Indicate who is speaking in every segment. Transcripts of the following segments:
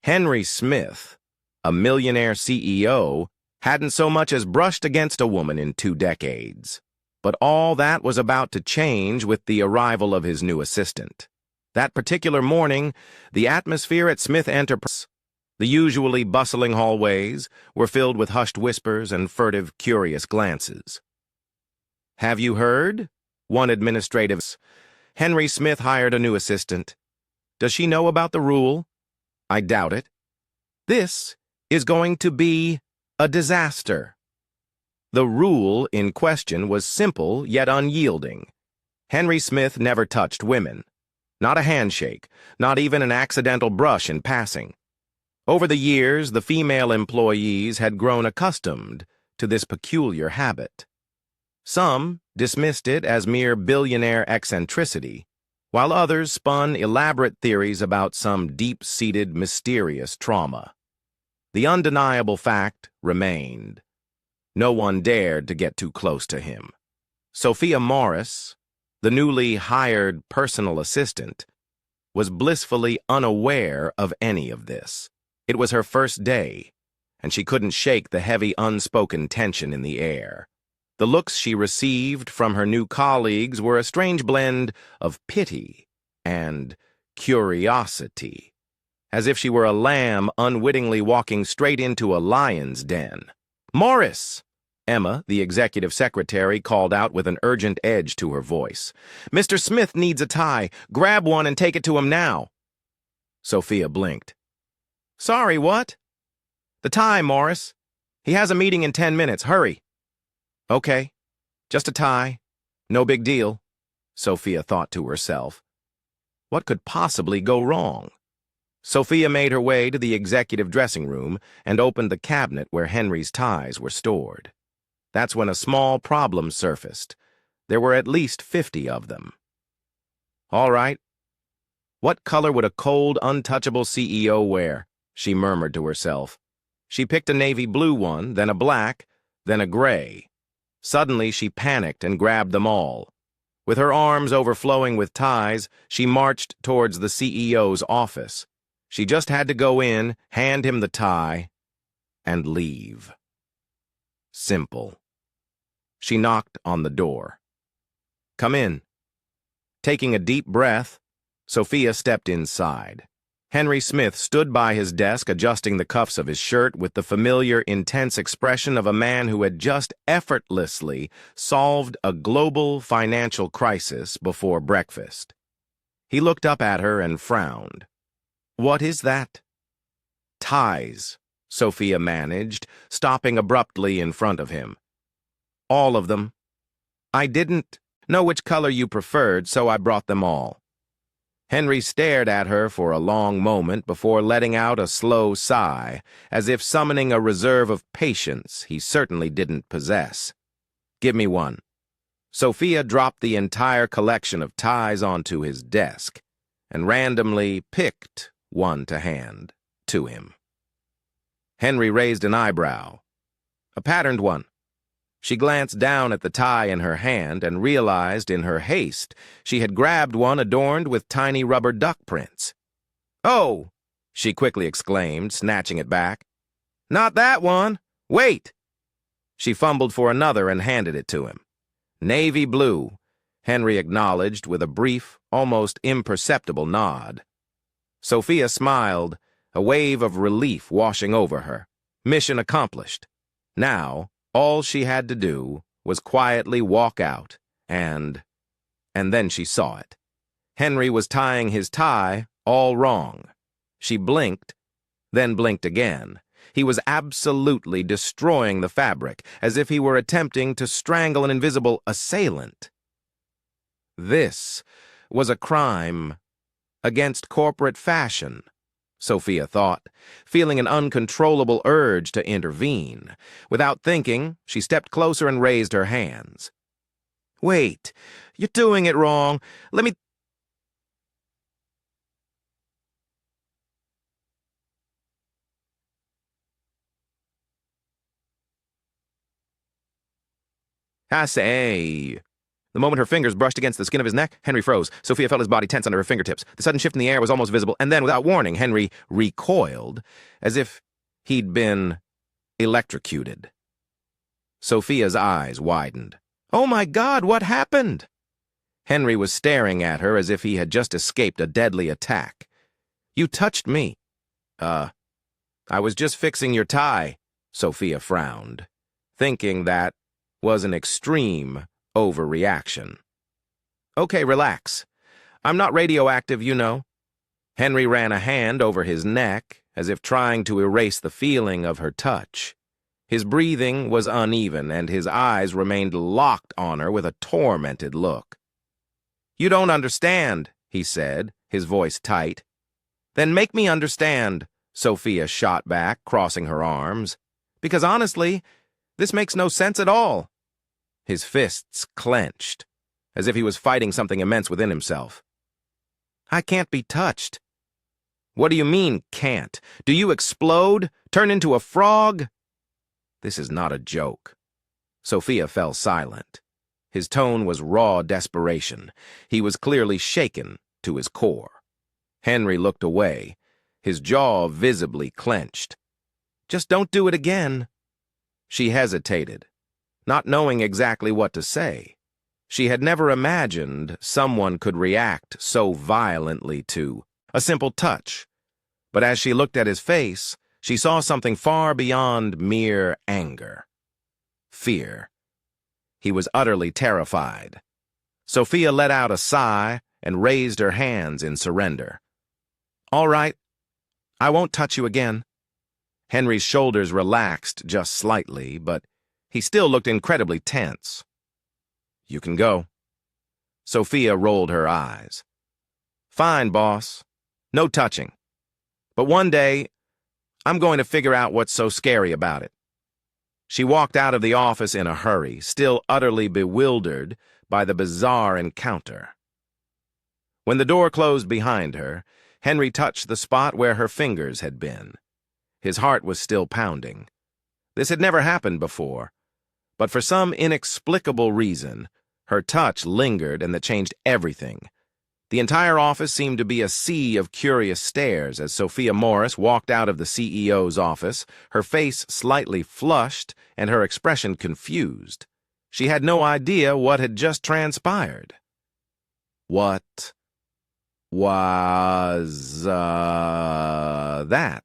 Speaker 1: Henry Smith, a millionaire CEO, hadn't so much as brushed against a woman in 2 decades. But all that was about to change with the arrival of his new assistant. That particular morning, the atmosphere at Smith Enterprise, the usually bustling hallways, were filled with hushed whispers and furtive, curious glances. "Have you heard?" One administrative. "Henry Smith hired a new assistant. Does she know about the rule?" "I doubt it. This is going to be a disaster." The rule in question was simple yet unyielding. Henry Smith never touched women. Not a handshake, not even an accidental brush in passing. Over the years, the female employees had grown accustomed to this peculiar habit. Some dismissed it as mere billionaire eccentricity, while others spun elaborate theories about some deep-seated, mysterious trauma. The undeniable fact remained. No one dared to get too close to him. Sophia Morris, the newly hired personal assistant, was blissfully unaware of any of this. It was her first day, and she couldn't shake the heavy, unspoken tension in the air. The looks she received from her new colleagues were a strange blend of pity and curiosity, as if she were a lamb unwittingly walking straight into a lion's den. "Morris!" Emma, the executive secretary, called out with an urgent edge to her voice. "Mr. Smith needs a tie. Grab one and take it to him now." Sophia blinked. "Sorry, what?" "The tie, Morris. He has a meeting in 10 minutes. Hurry." "Okay, just a tie. No big deal," Sophia thought to herself. What could possibly go wrong? Sophia made her way to the executive dressing room and opened the cabinet where Henry's ties were stored. That's when a small problem surfaced. There were at least 50 of them. "All right. What color would a cold, untouchable CEO wear?" she murmured to herself. She picked a navy blue one, then a black, then a gray. Suddenly she panicked and grabbed them all. With her arms overflowing with ties, she marched towards the CEO's office. She just had to go in, hand him the tie, and leave. Simple. She knocked on the door. "Come in." Taking a deep breath, Sophia stepped inside. Henry Smith stood by his desk adjusting the cuffs of his shirt with the familiar, intense expression of a man who had just effortlessly solved a global financial crisis before breakfast. He looked up at her and frowned. "What is that?" "Ties," Sophia managed, stopping abruptly in front of him. "All of them. I didn't know which color you preferred, so I brought them all." Henry stared at her for a long moment before letting out a slow sigh, as if summoning a reserve of patience he certainly didn't possess. "Give me one." Sophia dropped the entire collection of ties onto his desk and randomly picked one to hand to him. Henry raised an eyebrow. "A patterned one." She glanced down at the tie in her hand and realized in her haste she had grabbed one adorned with tiny rubber duck prints. "Oh!" she quickly exclaimed, snatching it back. "Not that one! Wait!" She fumbled for another and handed it to him. "Navy blue," Henry acknowledged with a brief, almost imperceptible nod. Sophia smiled, a wave of relief washing over her. Mission accomplished. Now, all she had to do was quietly walk out, and then she saw it. Henry was tying his tie all wrong. She blinked, then blinked again. He was absolutely destroying the fabric, as if he were attempting to strangle an invisible assailant. This was a crime against corporate fashion, Sophia thought, feeling an uncontrollable urge to intervene. Without thinking, she stepped closer and raised her hands. "Wait, you're doing it wrong. Let me..." "I say..." The moment her fingers brushed against the skin of his neck, Henry froze. Sophia felt his body tense under her fingertips. The sudden shift in the air was almost visible, and then, without warning, Henry recoiled, as if he'd been electrocuted. Sophia's eyes widened. "Oh my God, what happened?" Henry was staring at her as if he had just escaped a deadly attack. "You touched me." I was just fixing your tie," Sophia frowned, thinking that was an extreme overreaction. "Okay, relax. I'm not radioactive, you know." Henry ran a hand over his neck, as if trying to erase the feeling of her touch. His breathing was uneven, and his eyes remained locked on her with a tormented look. "You don't understand," he said, his voice tight. "Then make me understand," Sophia shot back, crossing her arms. "Because honestly, this makes no sense at all." His fists clenched, as if he was fighting something immense within himself. "I can't be touched." "What do you mean, can't? Do you explode? Turn into a frog?" "This is not a joke." Sophia fell silent. His tone was raw desperation. He was clearly shaken to his core. Henry looked away, his jaw visibly clenched. "Just don't do it again." She hesitated, not knowing exactly what to say. She had never imagined someone could react so violently to a simple touch. But as she looked at his face, she saw something far beyond mere anger. Fear. He was utterly terrified. Sophia let out a sigh and raised her hands in surrender. "All right. I won't touch you again." Henry's shoulders relaxed just slightly, but he still looked incredibly tense. "You can go." Sophia rolled her eyes. "Fine, boss. No touching. But one day, I'm going to figure out what's so scary about it." She walked out of the office in a hurry, still utterly bewildered by the bizarre encounter. When the door closed behind her, Henry touched the spot where her fingers had been. His heart was still pounding. This had never happened before, but for some inexplicable reason, her touch lingered, and that changed everything. The entire office seemed to be a sea of curious stares as Sophia Morris walked out of the CEO's office, her face slightly flushed and her expression confused. She had no idea what had just transpired. What was that?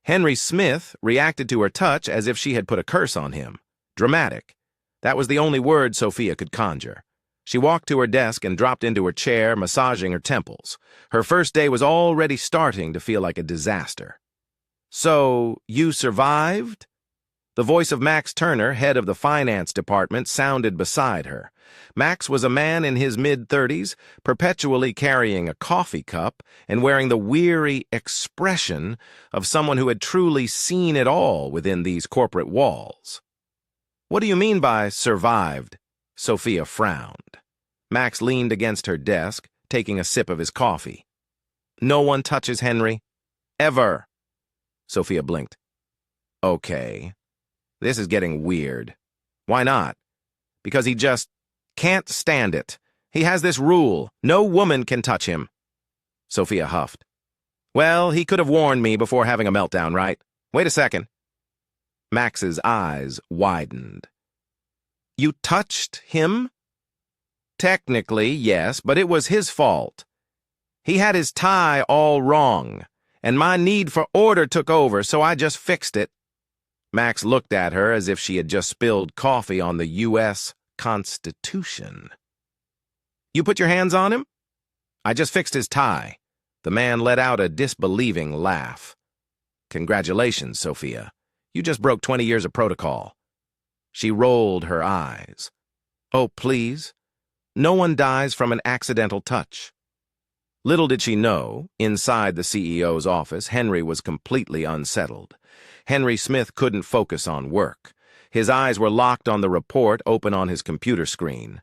Speaker 1: Henry Smith reacted to her touch as if she had put a curse on him. Dramatic. That was the only word Sophia could conjure. She walked to her desk and dropped into her chair, massaging her temples. Her first day was already starting to feel like a disaster. "So, you survived?" The voice of Max Turner, head of the finance department, sounded beside her. Max was a man in his mid-30s, perpetually carrying a coffee cup and wearing the weary expression of someone who had truly seen it all within these corporate walls. "What do you mean by survived?" Sophia frowned. Max leaned against her desk, taking a sip of his coffee. "No one touches Henry. Ever." Sophia blinked. "Okay. This is getting weird." "Why not?" "Because he just can't stand it. He has this rule. No woman can touch him." Sophia huffed. "Well, he could have warned me before having a meltdown, right? Wait a second." Max's eyes widened. "You touched him?" "Technically, yes, but it was his fault. He had his tie all wrong, and my need for order took over, so I just fixed it." Max looked at her as if she had just spilled coffee on the U.S. Constitution. "You put your hands on him?" "I just fixed his tie." The man let out a disbelieving laugh. "Congratulations, Sophia. You just broke 20 years of protocol." She rolled her eyes. "Oh, please. No one dies from an accidental touch." Little did she know, inside the CEO's office, Henry was completely unsettled. Henry Smith couldn't focus on work. His eyes were locked on the report open on his computer screen,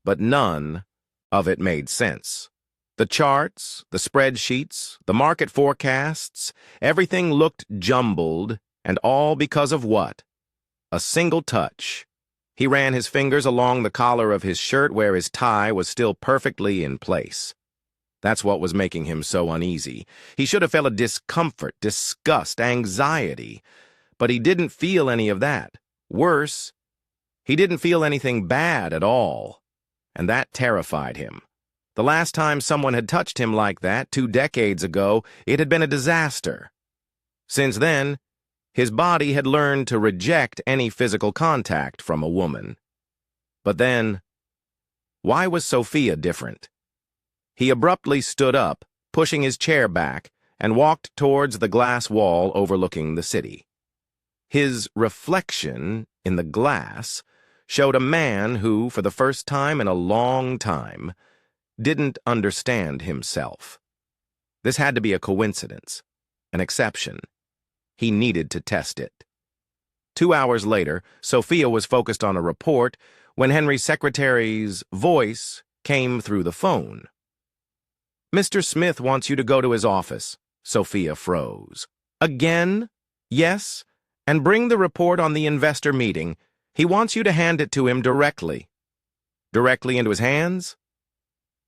Speaker 1: but none of it made sense. The charts, the spreadsheets, the market forecasts, everything looked jumbled, and all because of what? A single touch. He ran his fingers along the collar of his shirt where his tie was still perfectly in place. That's what was making him so uneasy. He should have felt a discomfort, disgust, anxiety, but he didn't feel any of that. Worse, he didn't feel anything bad at all, and that terrified him. The last time someone had touched him like that, 2 decades ago, it had been a disaster. Since then, his body had learned to reject any physical contact from a woman. But then, why was Sophia different? He abruptly stood up, pushing his chair back, and walked towards the glass wall overlooking the city. His reflection in the glass showed a man who, for the first time in a long time, didn't understand himself. This had to be a coincidence, an exception. He needed to test it. 2 hours later, Sophia was focused on a report when Henry's secretary's voice came through the phone. "Mr. Smith wants you to go to his office." Sophia froze. "Again?" "Yes, and bring the report on the investor meeting. He wants you to hand it to him directly." "Directly into his hands?"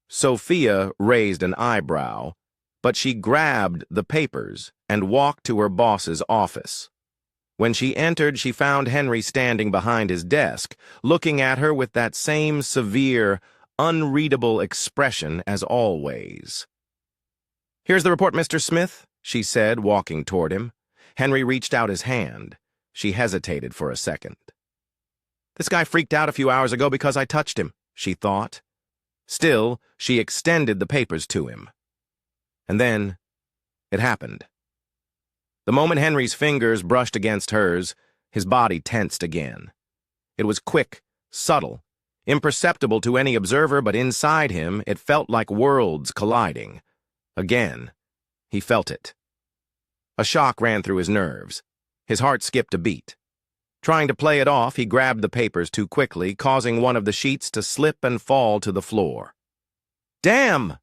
Speaker 1: Sophia raised an eyebrow, but she grabbed the papers and walked to her boss's office. When she entered, she found Henry standing behind his desk, looking at her with that same severe, unreadable expression as always. "Here's the report, Mr. Smith," she said, walking toward him. Henry reached out his hand. She hesitated for a second. "This guy freaked out a few hours ago because I touched him," she thought. Still, she extended the papers to him. And then, it happened. The moment Henry's fingers brushed against hers, his body tensed again. It was quick, subtle, imperceptible to any observer, but inside him it felt like worlds colliding. Again, he felt it. A shock ran through his nerves. His heart skipped a beat. Trying to play it off, he grabbed the papers too quickly, causing one of the sheets to slip and fall to the floor. "Damn!"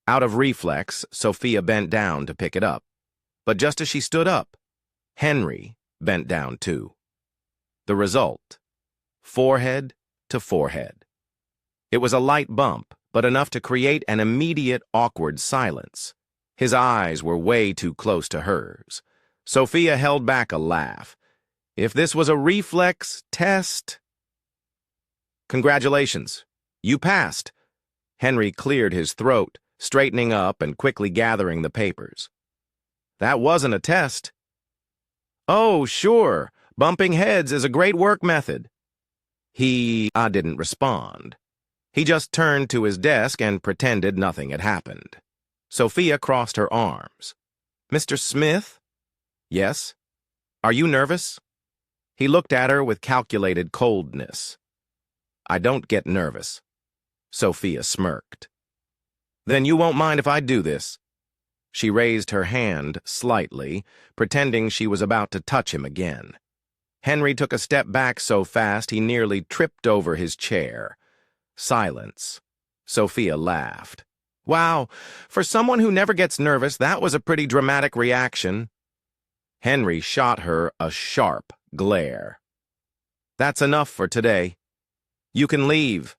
Speaker 1: Out of reflex, Sophia bent down to pick it up. But just as she stood up, Henry bent down too. The result: forehead to forehead. It was a light bump, but enough to create an immediate awkward silence. His eyes were way too close to hers. Sophia held back a laugh. If this was a reflex test... "Congratulations. You passed." Henry cleared his throat, straightening up and quickly gathering the papers. "That wasn't a test." "Oh, sure. Bumping heads is a great work method." I didn't respond. He just turned to his desk and pretended nothing had happened. Sophia crossed her arms. "Mr. Smith?" "Yes." "Are you nervous?" He looked at her with calculated coldness. "I don't get nervous." Sophia smirked. "Then you won't mind if I do this." She raised her hand slightly, pretending she was about to touch him again. Henry took a step back so fast he nearly tripped over his chair. Silence. Sophia laughed. "Wow, for someone who never gets nervous, that was a pretty dramatic reaction." Henry shot her a sharp glare. "That's enough for today. You can leave."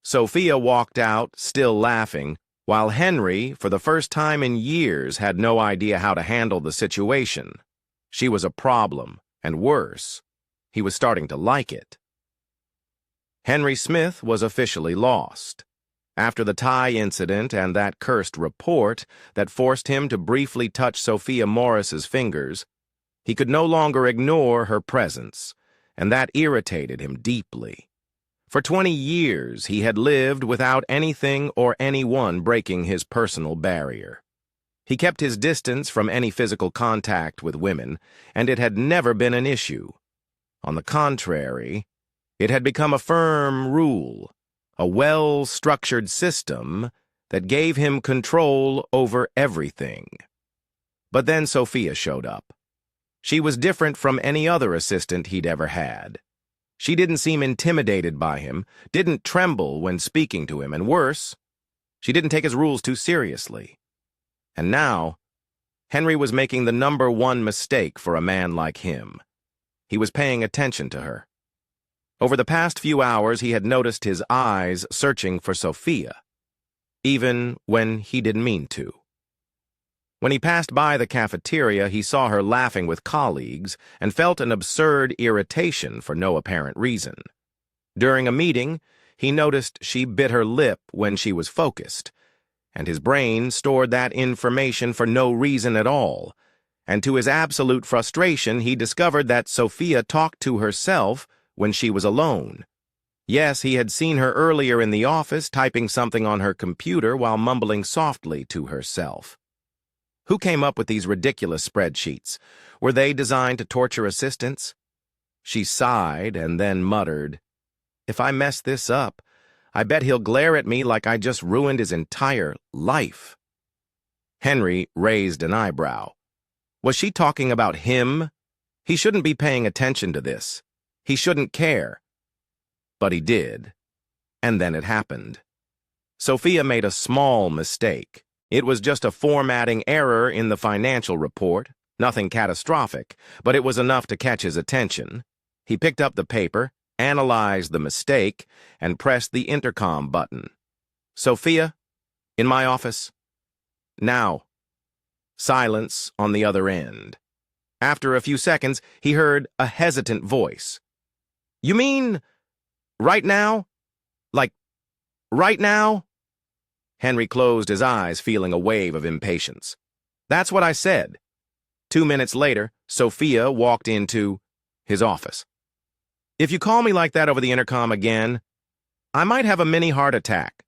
Speaker 1: Sophia walked out, still laughing, while Henry, for the first time in years, had no idea how to handle the situation. She was a problem, and worse, he was starting to like it. Henry Smith was officially lost. After the tie incident and that cursed report that forced him to briefly touch Sophia Morris's fingers, he could no longer ignore her presence, and that irritated him deeply. For 20 years, he had lived without anything or anyone breaking his personal barrier. He kept his distance from any physical contact with women, and it had never been an issue. On the contrary, it had become a firm rule, a well-structured system that gave him control over everything. But then Sophia showed up. She was different from any other assistant he'd ever had. She didn't seem intimidated by him, didn't tremble when speaking to him, and worse, she didn't take his rules too seriously. And now, Henry was making the #1 mistake for a man like him. He was paying attention to her. Over the past few hours, he had noticed his eyes searching for Sophia, even when he didn't mean to. When he passed by the cafeteria, he saw her laughing with colleagues and felt an absurd irritation for no apparent reason. During a meeting, he noticed she bit her lip when she was focused, and his brain stored that information for no reason at all. And to his absolute frustration, he discovered that Sophia talked to herself when she was alone. Yes, he had seen her earlier in the office typing something on her computer while mumbling softly to herself. Who came up with these ridiculous spreadsheets? Were they designed to torture assistants? She sighed and then muttered, "If I mess this up, I bet he'll glare at me like I just ruined his entire life." Henry raised an eyebrow. Was she talking about him? He shouldn't be paying attention to this. He shouldn't care. But he did. And then it happened. Sophia made a small mistake. It was just a formatting error in the financial report, nothing catastrophic, but it was enough to catch his attention. He picked up the paper, analyzed the mistake, and pressed the intercom button. "Sophia, in my office." "Now." Silence on the other end. After a few seconds, he heard a hesitant voice. "You mean right now? Like, right now?" Henry closed his eyes, feeling a wave of impatience. "That's what I said." 2 minutes later, Sophia walked into his office. "If you call me like that over the intercom again, I might have a mini heart attack."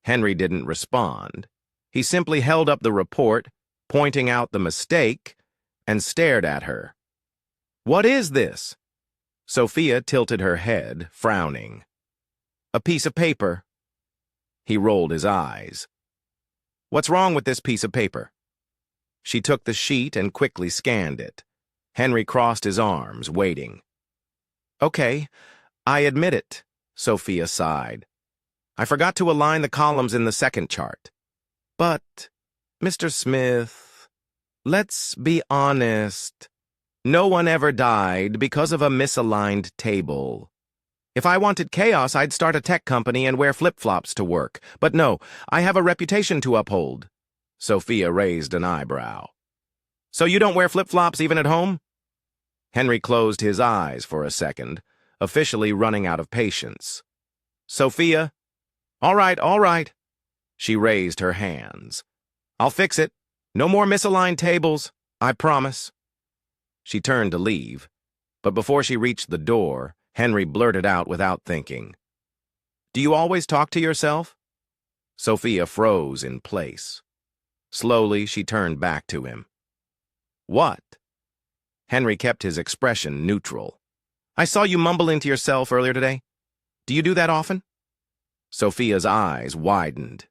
Speaker 1: Henry didn't respond. He simply held up the report, pointing out the mistake, and stared at her. "What is this?" Sophia tilted her head, frowning. "A piece of paper." He rolled his eyes. "What's wrong with this piece of paper?" She took the sheet and quickly scanned it. Henry crossed his arms, waiting. "Okay, I admit it," Sophia sighed. "I forgot to align the columns in the second chart. But, Mr. Smith, let's be honest. No one ever died because of a misaligned table. If I wanted chaos, I'd start a tech company and wear flip-flops to work. But no, I have a reputation to uphold." Sophia raised an eyebrow. "So you don't wear flip-flops even at home?" Henry closed his eyes for a second, officially running out of patience. "Sophia, all right." She raised her hands. "I'll fix it. No more misaligned tables, I promise." She turned to leave, but before she reached the door, Henry blurted out without thinking, "Do you always talk to yourself?" Sophia froze in place. Slowly, she turned back to him. "What?" Henry kept his expression neutral. "I saw you mumbling to yourself earlier today. Do you do that often?" Sophia's eyes widened.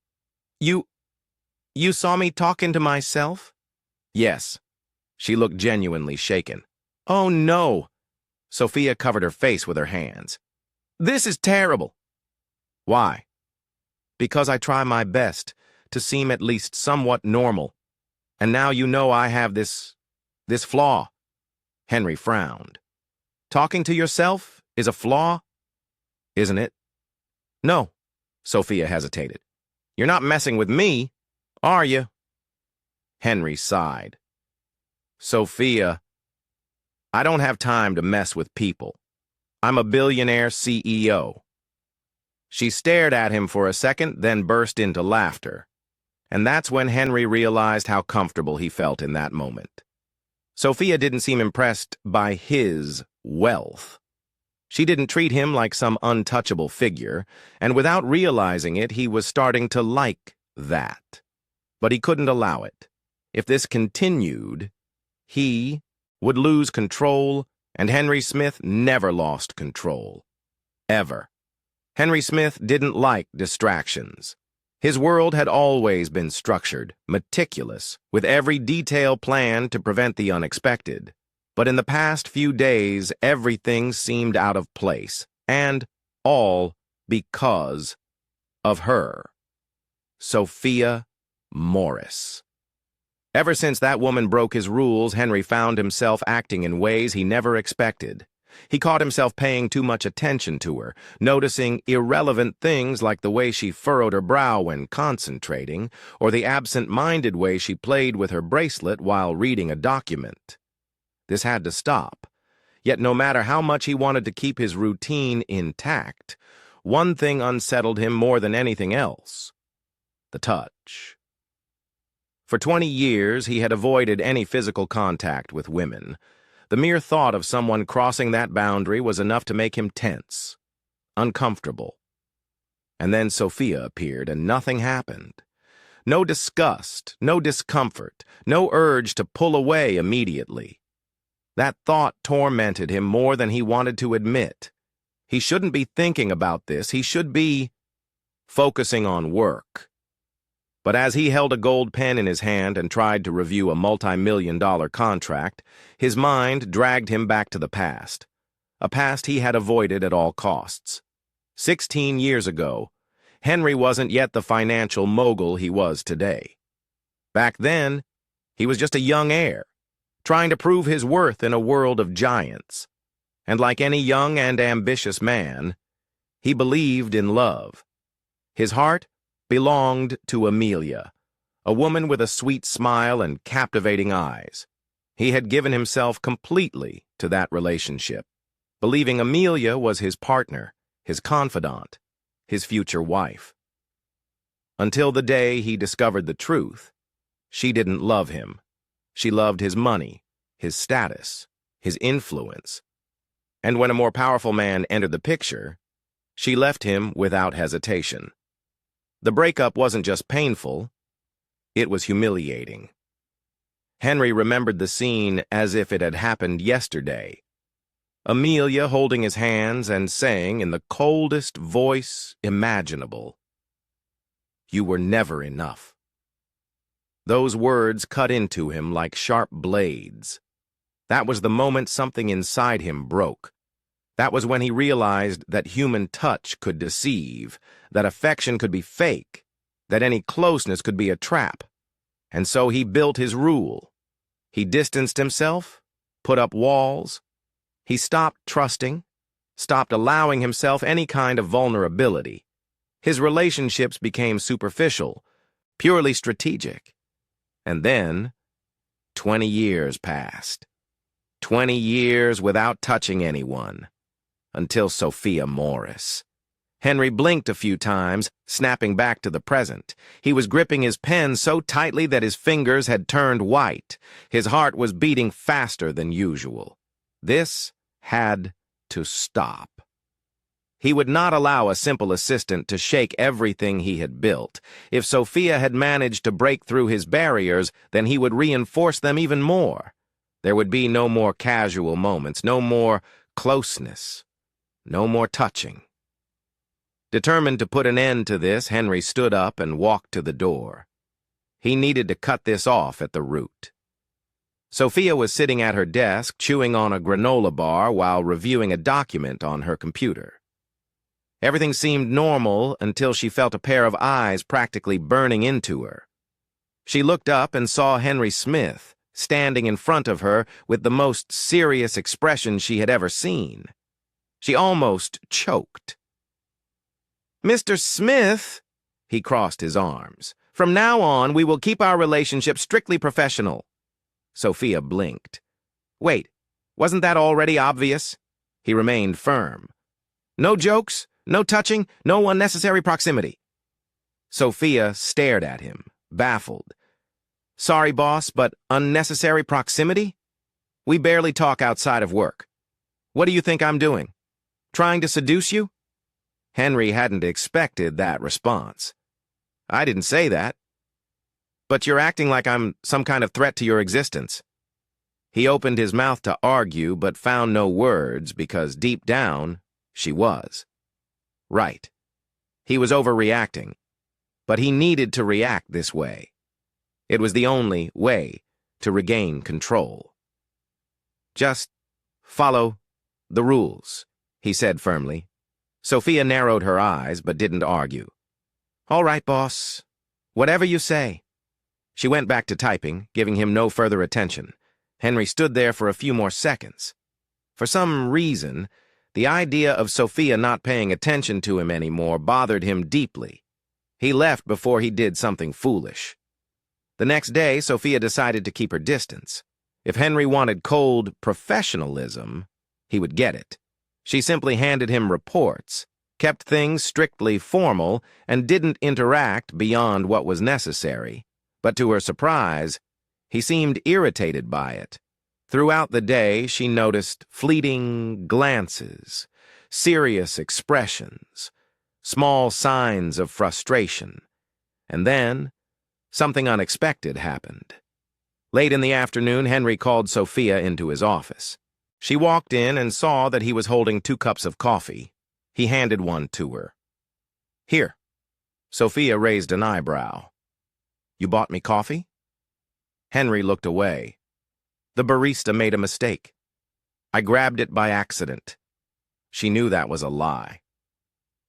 Speaker 1: You saw me talking to myself?" "Yes." She looked genuinely shaken. "Oh, no." Sophia covered her face with her hands. "This is terrible." "Why?" "Because I try my best to seem at least somewhat normal. And now you know I have this flaw." Henry frowned. "Talking to yourself is a flaw? Isn't it?" "No." Sophia hesitated. "You're not messing with me, are you?" Henry sighed. "Sophia, I don't have time to mess with people. I'm a billionaire CEO." She stared at him for a second, then burst into laughter. And that's when Henry realized how comfortable he felt in that moment. Sophia didn't seem impressed by his wealth. She didn't treat him like some untouchable figure, and without realizing it, he was starting to like that. But he couldn't allow it. If this continued, he would lose control, and Henry Smith never lost control. Ever. Henry Smith didn't like distractions. His world had always been structured, meticulous, with every detail planned to prevent the unexpected. But in the past few days, everything seemed out of place, and all because of her. Sophia Morris. Ever since that woman broke his rules, Henry found himself acting in ways he never expected. He caught himself paying too much attention to her, noticing irrelevant things like the way she furrowed her brow when concentrating, or the absent-minded way she played with her bracelet while reading a document. This had to stop. Yet no matter how much he wanted to keep his routine intact, one thing unsettled him more than anything else: the touch. For 20 years, he had avoided any physical contact with women. The mere thought of someone crossing that boundary was enough to make him tense, uncomfortable. And then Sophia appeared, and nothing happened. No disgust, no discomfort, no urge to pull away immediately. That thought tormented him more than he wanted to admit. He shouldn't be thinking about this. He should be focusing on work. But as he held a gold pen in his hand and tried to review a multi-million-dollar contract, his mind dragged him back to the past, a past he had avoided at all costs. 16 years ago, Henry wasn't yet the financial mogul he was today. Back then, he was just a young heir, trying to prove his worth in a world of giants. And like any young and ambitious man, he believed in love. His heart belonged to Amelia, a woman with a sweet smile and captivating eyes. He had given himself completely to that relationship, believing Amelia was his partner, his confidant, his future wife. Until the day he discovered the truth, she didn't love him. She loved his money, his status, his influence. And when a more powerful man entered the picture, she left him without hesitation. The breakup wasn't just painful, it was humiliating. Henry remembered the scene as if it had happened yesterday. Amelia holding his hands and saying in the coldest voice imaginable, "You were never enough." Those words cut into him like sharp blades. That was the moment something inside him broke. That was when he realized that human touch could deceive, that affection could be fake, that any closeness could be a trap. And so he built his rule. He distanced himself, put up walls. He stopped trusting, stopped allowing himself any kind of vulnerability. His relationships became superficial, purely strategic. And then, 20 years passed. 20 years without touching anyone. Until Sophia Morris. Henry blinked a few times, snapping back to the present. He was gripping his pen so tightly that his fingers had turned white. His heart was beating faster than usual. This had to stop. He would not allow a simple assistant to shake everything he had built. If Sophia had managed to break through his barriers, then he would reinforce them even more. There would be no more casual moments, no more closeness. No more touching. Determined to put an end to this, Henry stood up and walked to the door. He needed to cut this off at the root. Sophia was sitting at her desk, chewing on a granola bar while reviewing a document on her computer. Everything seemed normal until she felt a pair of eyes practically burning into her. She looked up and saw Henry Smith standing in front of her with the most serious expression she had ever seen. She almost choked. "Mr. Smith," he crossed his arms, "from now on we will keep our relationship strictly professional." Sophia blinked. "Wait, wasn't that already obvious?" He remained firm. "No jokes, no touching, no unnecessary proximity." Sophia stared at him, baffled. "Sorry, boss, but unnecessary proximity? We barely talk outside of work. What do you think I'm doing? Trying to seduce you?" Henry hadn't expected that response. "I didn't say that. But you're acting like I'm some kind of threat to your existence." He opened his mouth to argue, but found no words because deep down, she was. Right. He was overreacting, but he needed to react this way. It was the only way to regain control. "Just follow the rules," he said firmly. Sophia narrowed her eyes but didn't argue. "All right, boss. Whatever you say." She went back to typing, giving him no further attention. Henry stood there for a few more seconds. For some reason, the idea of Sophia not paying attention to him anymore bothered him deeply. He left before he did something foolish. The next day, Sophia decided to keep her distance. If Henry wanted cold professionalism, he would get it. She simply handed him reports, kept things strictly formal, and didn't interact beyond what was necessary. But to her surprise, he seemed irritated by it. Throughout the day, she noticed fleeting glances, serious expressions, small signs of frustration. And then, something unexpected happened. Late in the afternoon, Henry called Sophia into his office. She walked in and saw that he was holding 2 cups of coffee. He handed one to her. "Here." Sophia raised an eyebrow. "You bought me coffee?" Henry looked away. "The barista made a mistake. I grabbed it by accident." She knew that was a lie.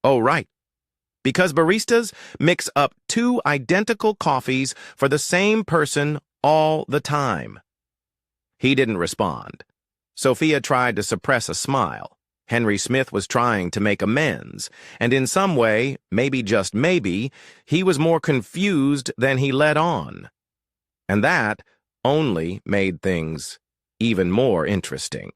Speaker 1: "Oh, right. Because baristas mix up 2 identical coffees for the same person all the time." He didn't respond. Sophia tried to suppress a smile. Henry Smith was trying to make amends, and in some way, maybe just maybe, he was more confused than he let on. And that only made things even more interesting.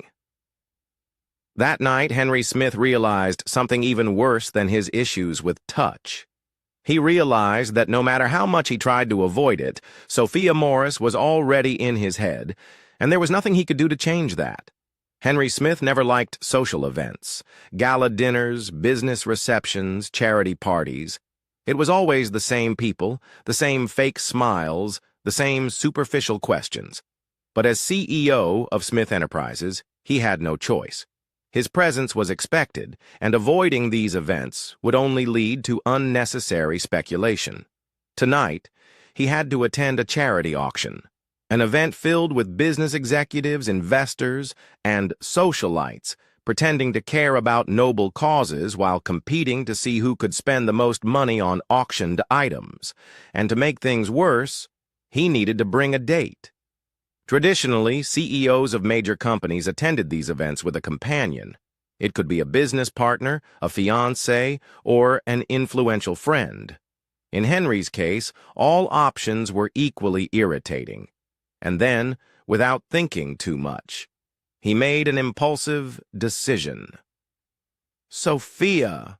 Speaker 1: That night, Henry Smith realized something even worse than his issues with touch. He realized that no matter how much he tried to avoid it, Sophia Morris was already in his head, and there was nothing he could do to change that. Henry Smith never liked social events, gala dinners, business receptions, charity parties. It was always the same people, the same fake smiles, the same superficial questions. But as CEO of Smith Enterprises, he had no choice. His presence was expected, and avoiding these events would only lead to unnecessary speculation. Tonight, he had to attend a charity auction, an event filled with business executives, investors, and socialites pretending to care about noble causes while competing to see who could spend the most money on auctioned items. And to make things worse, he needed to bring a date. Traditionally, CEOs of major companies attended these events with a companion. It could be a business partner, a fiancé, or an influential friend. In Henry's case, all options were equally irritating. And then, without thinking too much, he made an impulsive decision. "Sophia!"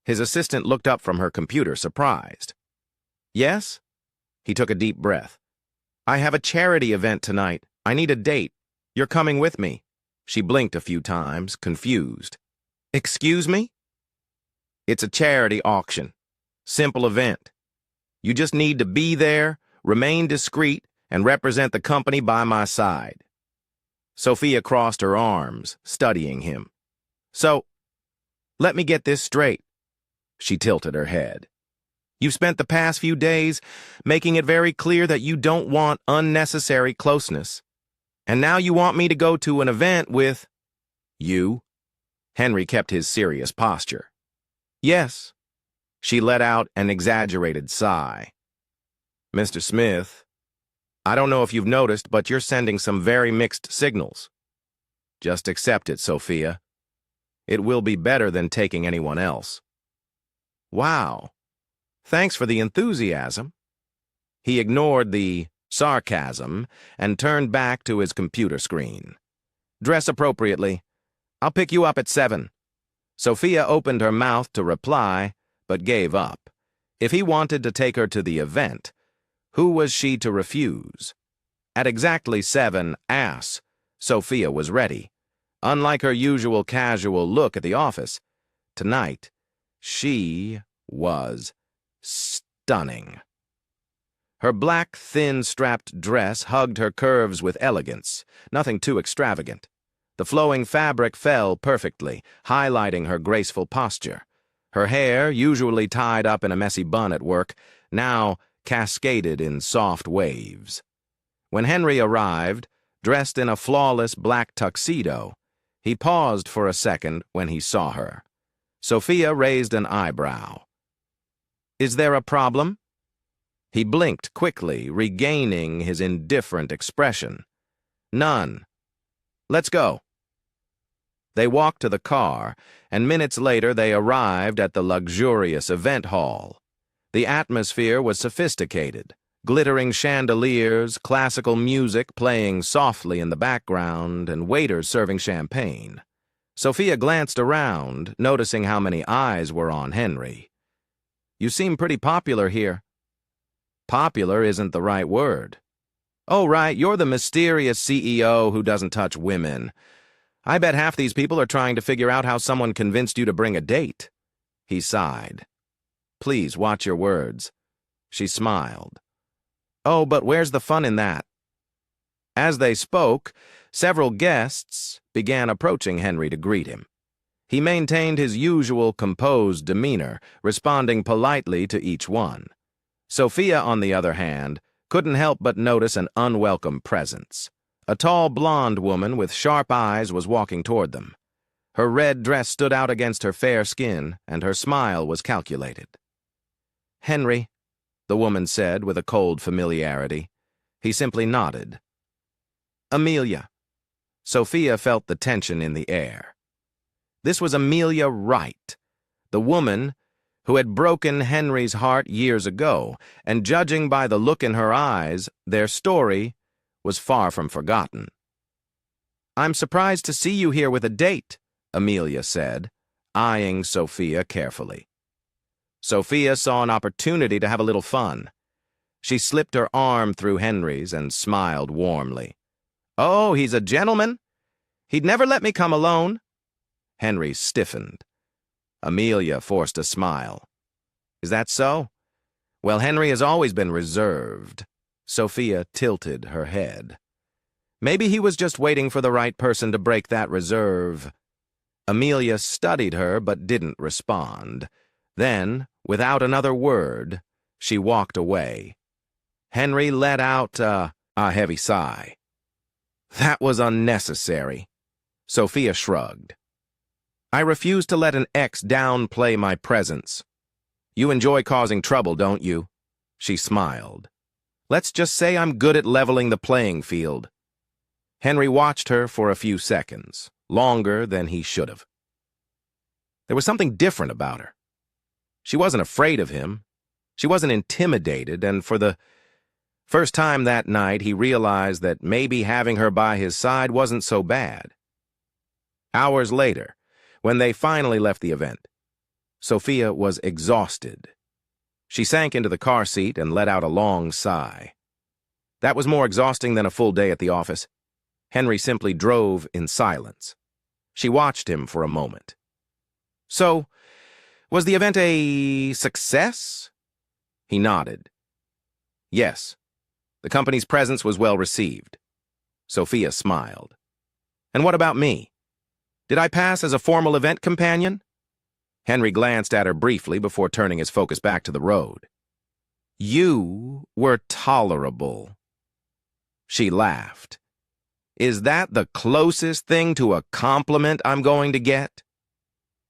Speaker 1: His assistant looked up from her computer, surprised. "Yes?" He took a deep breath. "I have a charity event tonight. I need a date. You're coming with me." She blinked a few times, confused. "Excuse me?" "It's a charity auction. Simple event. You just need to be there, remain discreet, and represent the company by my side." Sophia crossed her arms, studying him. "So, let me get this straight." She tilted her head. "You've spent the past few days making it very clear that you don't want unnecessary closeness. And now you want me to go to an event with you?" Henry kept his serious posture. "Yes." She let out an exaggerated sigh. "Mr. Smith, I don't know if you've noticed, but you're sending some very mixed signals." "Just accept it, Sophia. It will be better than taking anyone else." "Wow. Thanks for the enthusiasm." He ignored the sarcasm and turned back to his computer screen. "Dress appropriately. I'll pick you up at 7. Sophia opened her mouth to reply, but gave up. If he wanted to take her to the event, who was she to refuse? At exactly 7, Sophia was ready. Unlike her usual casual look at the office, tonight, she was stunning. Her black, thin-strapped dress hugged her curves with elegance, nothing too extravagant. The flowing fabric fell perfectly, highlighting her graceful posture. Her hair, usually tied up in a messy bun at work, now cascaded in soft waves. When Henry arrived, dressed in a flawless black tuxedo, he paused for a second when he saw her. Sophia raised an eyebrow. "Is there a problem?" He blinked quickly, regaining his indifferent expression. "None. Let's go." They walked to the car, and minutes later they arrived at the luxurious event hall. The atmosphere was sophisticated. Glittering chandeliers, classical music playing softly in the background, and waiters serving champagne. Sophia glanced around, noticing how many eyes were on Henry. "You seem pretty popular here." "Popular isn't the right word." "Oh, right, you're the mysterious CEO who doesn't touch women. I bet half these people are trying to figure out how someone convinced you to bring a date." He sighed. "Please watch your words." She smiled. "Oh, but where's the fun in that?" As they spoke, several guests began approaching Henry to greet him. He maintained his usual composed demeanor, responding politely to each one. Sophia, on the other hand, couldn't help but notice an unwelcome presence. A tall blonde woman with sharp eyes was walking toward them. Her red dress stood out against her fair skin, and her smile was calculated. "Henry," the woman said with a cold familiarity. He simply nodded. "Amelia." Sophia felt the tension in the air. This was Amelia Wright, the woman who had broken Henry's heart years ago, and judging by the look in her eyes, their story was far from forgotten. "I'm surprised to see you here with a date," Amelia said, eyeing Sophia carefully. Sophia saw an opportunity to have a little fun. She slipped her arm through Henry's and smiled warmly. "Oh, he's a gentleman? He'd never let me come alone." Henry stiffened. Amelia forced a smile. "Is that so? Well, Henry has always been reserved." Sophia tilted her head. "Maybe he was just waiting for the right person to break that reserve." Amelia studied her but didn't respond. Then, without another word, she walked away. Henry let out a heavy sigh. "That was unnecessary." Sophia shrugged. "I refuse to let an ex downplay my presence." "You enjoy causing trouble, don't you?" She smiled. "Let's just say I'm good at leveling the playing field." Henry watched her for a few seconds, longer than he should have. There was something different about her. She wasn't afraid of him. She wasn't intimidated, and for the first time that night, he realized that maybe having her by his side wasn't so bad. Hours later, when they finally left the event, Sophia was exhausted. She sank into the car seat and let out a long sigh. That was more exhausting than a full day at the office. Henry simply drove in silence. She watched him for a moment. "So, was the event a success?" He nodded. "Yes. The company's presence was well received." Sophia smiled. "And what about me? Did I pass as a formal event companion?" Henry glanced at her briefly before turning his focus back to the road. "You were tolerable." She laughed. "Is that the closest thing to a compliment I'm going to get?"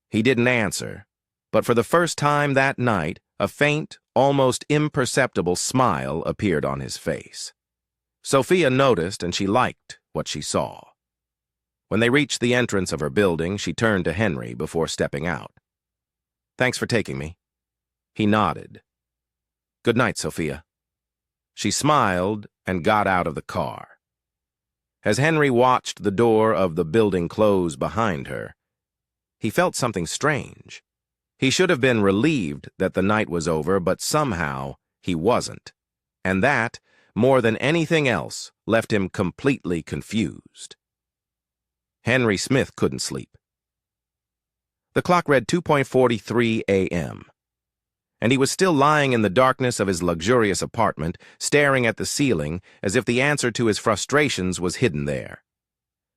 Speaker 1: He didn't answer, but for the first time that night, a faint, almost imperceptible smile appeared on his face. Sophia noticed, and she liked what she saw. When they reached the entrance of her building, she turned to Henry before stepping out. "Thanks for taking me." He nodded. "Good night, Sophia." She smiled and got out of the car. As Henry watched the door of the building close behind her, he felt something strange. He should have been relieved that the night was over, but somehow he wasn't. And that, more than anything else, left him completely confused. Henry Smith couldn't sleep. The clock read 2:43 a.m., and he was still lying in the darkness of his luxurious apartment, staring at the ceiling as if the answer to his frustrations was hidden there.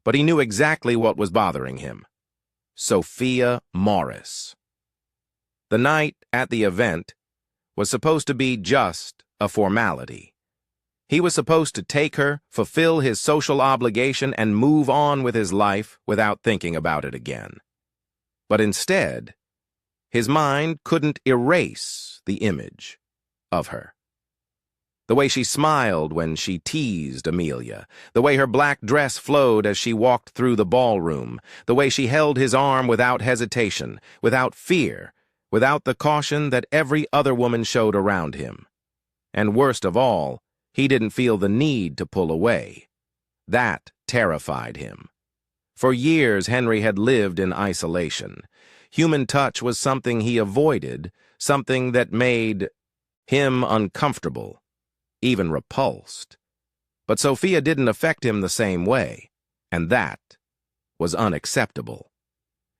Speaker 1: But he knew exactly what was bothering him. Sophia Morris. The night at the event was supposed to be just a formality. He was supposed to take her, fulfill his social obligation, and move on with his life without thinking about it again. But instead, his mind couldn't erase the image of her. The way she smiled when she teased Amelia, the way her black dress flowed as she walked through the ballroom, the way she held his arm without hesitation, without fear, without the caution that every other woman showed around him. And worst of all, he didn't feel the need to pull away. That terrified him. For years, Henry had lived in isolation. Human touch was something he avoided, something that made him uncomfortable, even repulsed. But Sophia didn't affect him the same way, and that was unacceptable.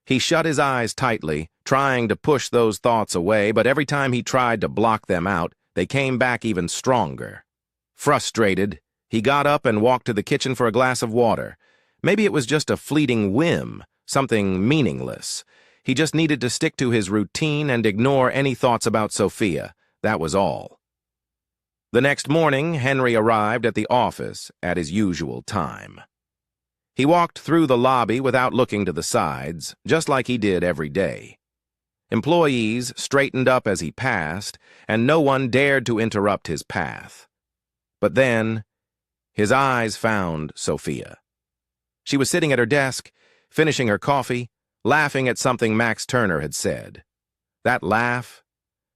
Speaker 1: He shut his eyes tightly, trying to push those thoughts away, but every time he tried to block them out, they came back even stronger. Frustrated, he got up and walked to the kitchen for a glass of water. Maybe it was just a fleeting whim, something meaningless. He just needed to stick to his routine and ignore any thoughts about Sophia. That was all. The next morning, Henry arrived at the office at his usual time. He walked through the lobby without looking to the sides, just like he did every day. Employees straightened up as he passed, and no one dared to interrupt his path. But then, his eyes found Sophia. She was sitting at her desk, finishing her coffee, laughing at something Max Turner had said. That laugh,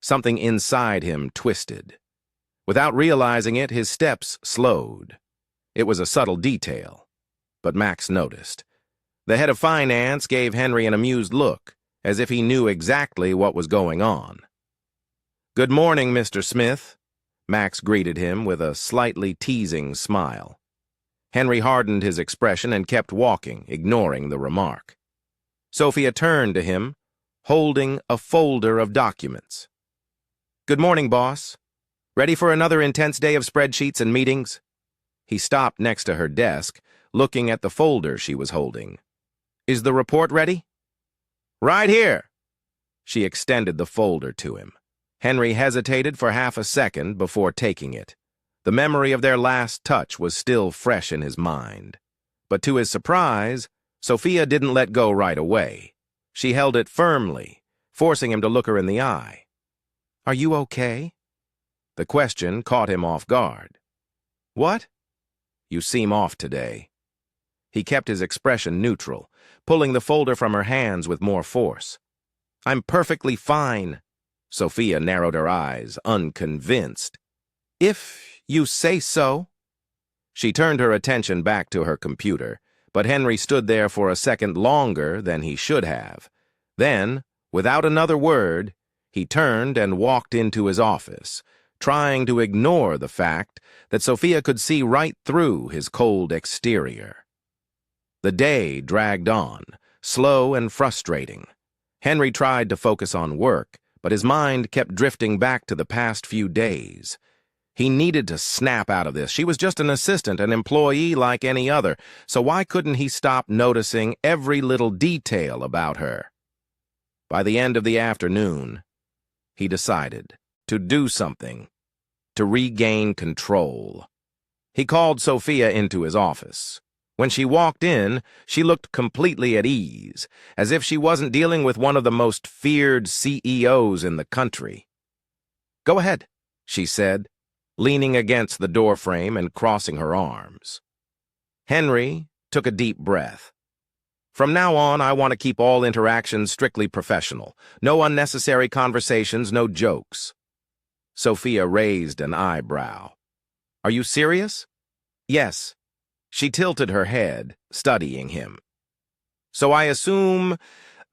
Speaker 1: something inside him twisted. Without realizing it, his steps slowed. It was a subtle detail, but Max noticed. The head of finance gave Henry an amused look, as if he knew exactly what was going on. "Good morning, Mr. Smith," Max greeted him with a slightly teasing smile. Henry hardened his expression and kept walking, ignoring the remark. Sophia turned to him, holding a folder of documents. "Good morning, boss. Ready for another intense day of spreadsheets and meetings?" He stopped next to her desk, looking at the folder she was holding. "Is the report ready?" "Right here." She extended the folder to him. Henry hesitated for half a second before taking it. The memory of their last touch was still fresh in his mind. But to his surprise, Sophia didn't let go right away. She held it firmly, forcing him to look her in the eye. "Are you okay?" The question caught him off guard. "What?" "You seem off today." He kept his expression neutral, pulling the folder from her hands with more force. "I'm perfectly fine." Sophia narrowed her eyes, unconvinced. "If you say so." She turned her attention back to her computer, but Henry stood there for a second longer than he should have. Then, without another word, he turned and walked into his office, trying to ignore the fact that Sophia could see right through his cold exterior. The day dragged on, slow and frustrating. Henry tried to focus on work, but his mind kept drifting back to the past few days. He needed to snap out of this. She was just an assistant, an employee like any other, so why couldn't he stop noticing every little detail about her? By the end of the afternoon, he decided to do something, to regain control. He called Sophia into his office. When she walked in, she looked completely at ease, as if she wasn't dealing with one of the most feared CEOs in the country. "Go ahead," she said, leaning against the doorframe and crossing her arms. Henry took a deep breath. "From now on, I want to keep all interactions strictly professional. No unnecessary conversations, no jokes." Sophia raised an eyebrow. "Are you serious?" "Yes." She tilted her head, studying him. "So I assume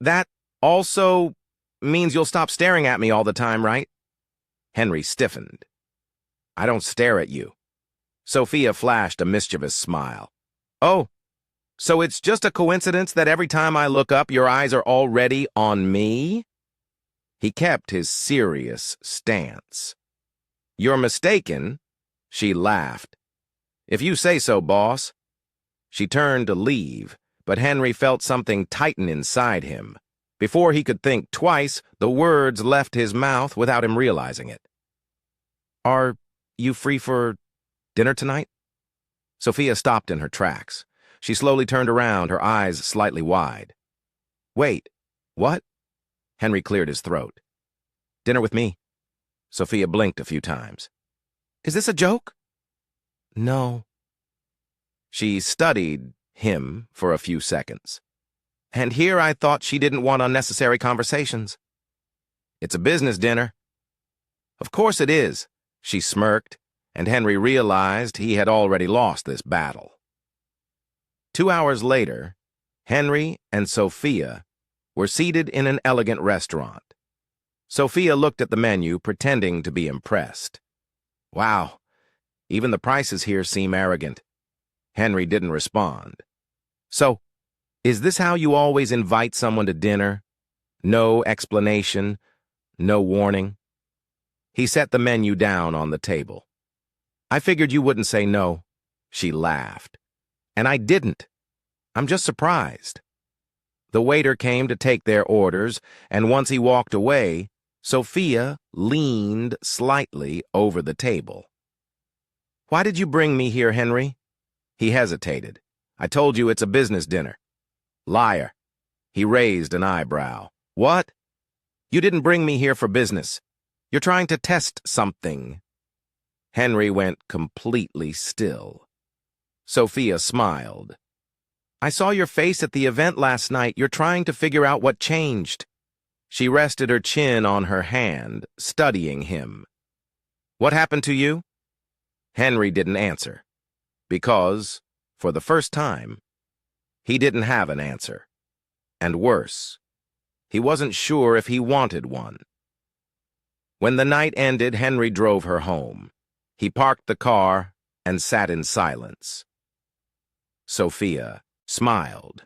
Speaker 1: that also means you'll stop staring at me all the time, right?" Henry stiffened. "I don't stare at you." Sophia flashed a mischievous smile. "Oh, so it's just a coincidence that every time I look up, your eyes are already on me?" He kept his serious stance. "You're mistaken," she laughed. "If you say so, boss." She turned to leave, but Henry felt something tighten inside him. Before he could think twice, the words left his mouth without him realizing it. "Are you free for dinner tonight?" Sophia stopped in her tracks. She slowly turned around, her eyes slightly wide. "Wait, what?" Henry cleared his throat. "Dinner with me." Sophia blinked a few times. Is this a joke? No. She studied him for a few seconds. And here I thought she didn't want unnecessary conversations. It's a business dinner. Of course it is, she smirked, and Henry realized he had already lost this battle. 2 hours later, Henry and Sophia were seated in an elegant restaurant. Sophia looked at the menu, pretending to be impressed. Wow, even the prices here seem arrogant. Henry didn't respond. So, is this how you always invite someone to dinner? No explanation, no warning? He set the menu down on the table. I figured you wouldn't say no. She laughed. And I didn't. I'm just surprised. The waiter came to take their orders, and once he walked away, Sophia leaned slightly over the table. Why did you bring me here, Henry? He hesitated. I told you it's a business dinner. Liar. He raised an eyebrow. What? You didn't bring me here for business. You're trying to test something. Henry went completely still. Sophia smiled. I saw your face at the event last night. You're trying to figure out what changed. She rested her chin on her hand, studying him. What happened to you? Henry didn't answer, because, for the first time, he didn't have an answer. And worse, he wasn't sure if he wanted one. When the night ended, Henry drove her home. He parked the car and sat in silence. Sophia smiled.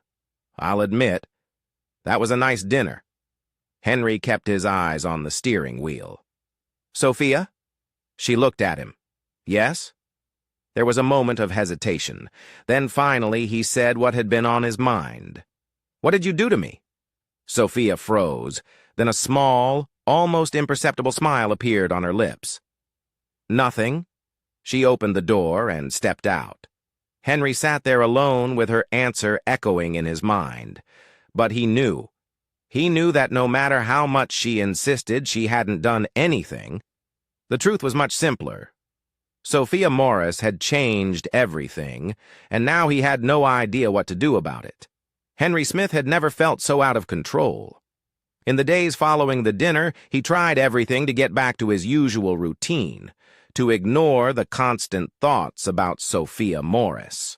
Speaker 1: I'll admit, that was a nice dinner. Henry kept his eyes on the steering wheel. Sophia? She looked at him. Yes? There was a moment of hesitation. Then finally he said what had been on his mind. What did you do to me? Sophia froze. Then a small, almost imperceptible smile appeared on her lips. Nothing. She opened the door and stepped out. Henry sat there alone with her answer echoing in his mind. But he knew. He knew that no matter how much she insisted she hadn't done anything, the truth was much simpler. Sophia Morris had changed everything, and now he had no idea what to do about it. Henry Smith had never felt so out of control. In the days following the dinner, he tried everything to get back to his usual routine, to ignore the constant thoughts about Sophia Morris.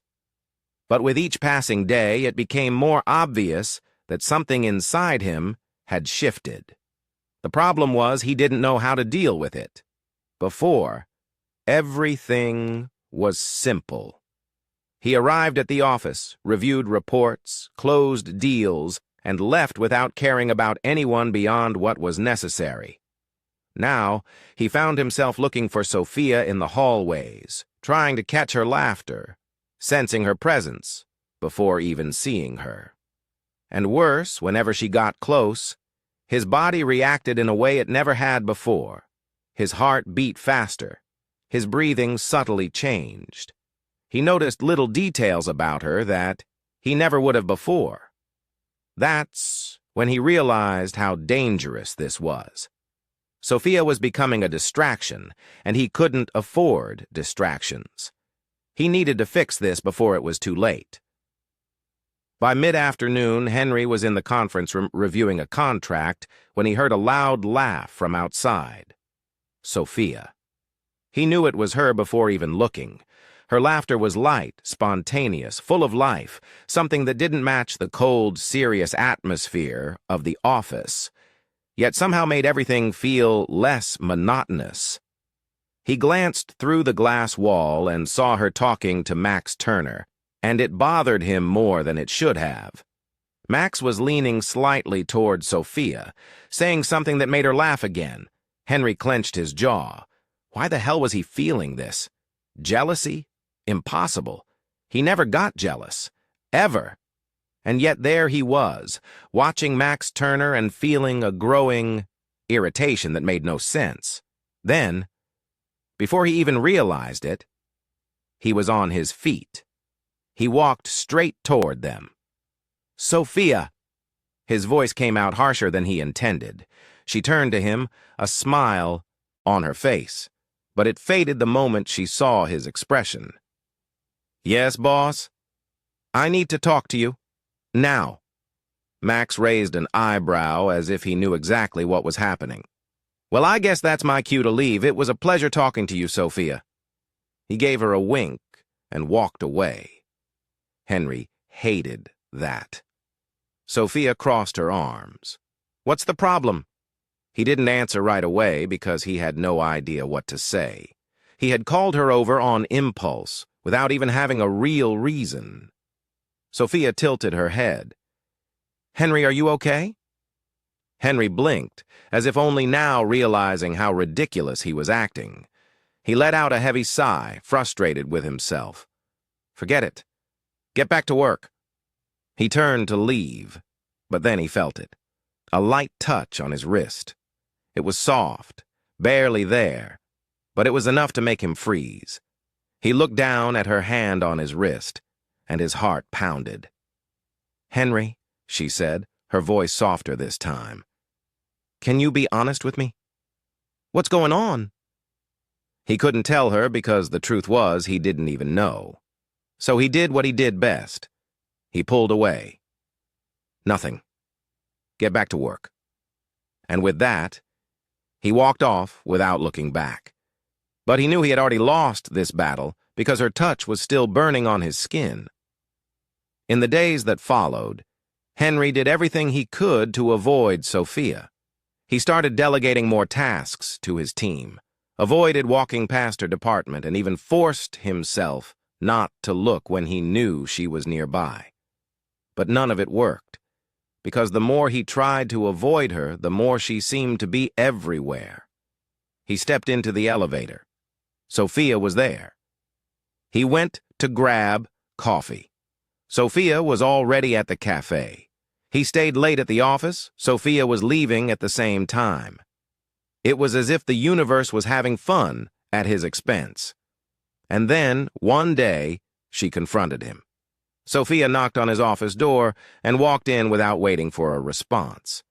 Speaker 1: But with each passing day, it became more obvious that something inside him had shifted. The problem was he didn't know how to deal with it. Before, everything was simple. He arrived at the office, reviewed reports, closed deals, and left without caring about anyone beyond what was necessary. Now, he found himself looking for Sophia in the hallways, trying to catch her laughter, sensing her presence before even seeing her. And worse, whenever she got close, his body reacted in a way it never had before. His heart beat faster. His breathing subtly changed. He noticed little details about her that he never would have before. That's when he realized how dangerous this was. Sophia was becoming a distraction, and he couldn't afford distractions. He needed to fix this before it was too late. By mid-afternoon, Henry was in the conference room reviewing a contract when he heard a loud laugh from outside. Sophia. He knew it was her before even looking. Her laughter was light, spontaneous, full of life, something that didn't match the cold, serious atmosphere of the office, yet somehow made everything feel less monotonous. He glanced through the glass wall and saw her talking to Max Turner, and it bothered him more than it should have. Max was leaning slightly toward Sophia, saying something that made her laugh again. Henry clenched his jaw. Why the hell was he feeling this? Jealousy? Impossible. He never got jealous. Ever. And yet there he was, watching Max Turner and feeling a growing irritation that made no sense. Then, before he even realized it, he was on his feet. He walked straight toward them. Sophia! His voice came out harsher than he intended. She turned to him, a smile on her face. but it faded the moment she saw his expression. "Yes, boss? I need to talk to you. Now." Max raised an eyebrow as if he knew exactly what was happening. "Well, I guess that's my cue to leave. It was a pleasure talking to you, Sophia." He gave her a wink and walked away. Henry hated that. Sophia crossed her arms. "What's the problem?" He didn't answer right away because he had no idea what to say. He had called her over on impulse, without even having a real reason. Sophia tilted her head. "Henry, are you okay?" Henry blinked, as if only now realizing how ridiculous he was acting. He let out a heavy sigh, frustrated with himself. "Forget it. Get back to work." He turned to leave, but then he felt it. A light touch on his wrist. It was soft, barely there, but it was enough to make him freeze. He looked down at her hand on his wrist, and his heart pounded. "Henry," she said, her voice softer this time. "Can you be honest with me? What's going on?" He couldn't tell her because the truth was he didn't even know. So he did what he did best. He pulled away. "Nothing. Get back to work." And with that, he walked off without looking back. But he knew he had already lost this battle because her touch was still burning on his skin. In the days that followed, Henry did everything he could to avoid Sophia. He started delegating more tasks to his team, avoided walking past her department, and even forced himself not to look when he knew she was nearby. But none of it worked, because the more he tried to avoid her, the more she seemed to be everywhere. He stepped into the elevator. Sophia was there. He went to grab coffee. Sophia was already at the cafe. He stayed late at the office. Sophia was leaving at the same time. It was as if the universe was having fun at his expense. And then, one day, she confronted him. Sophia knocked on his office door and walked in without waiting for a response.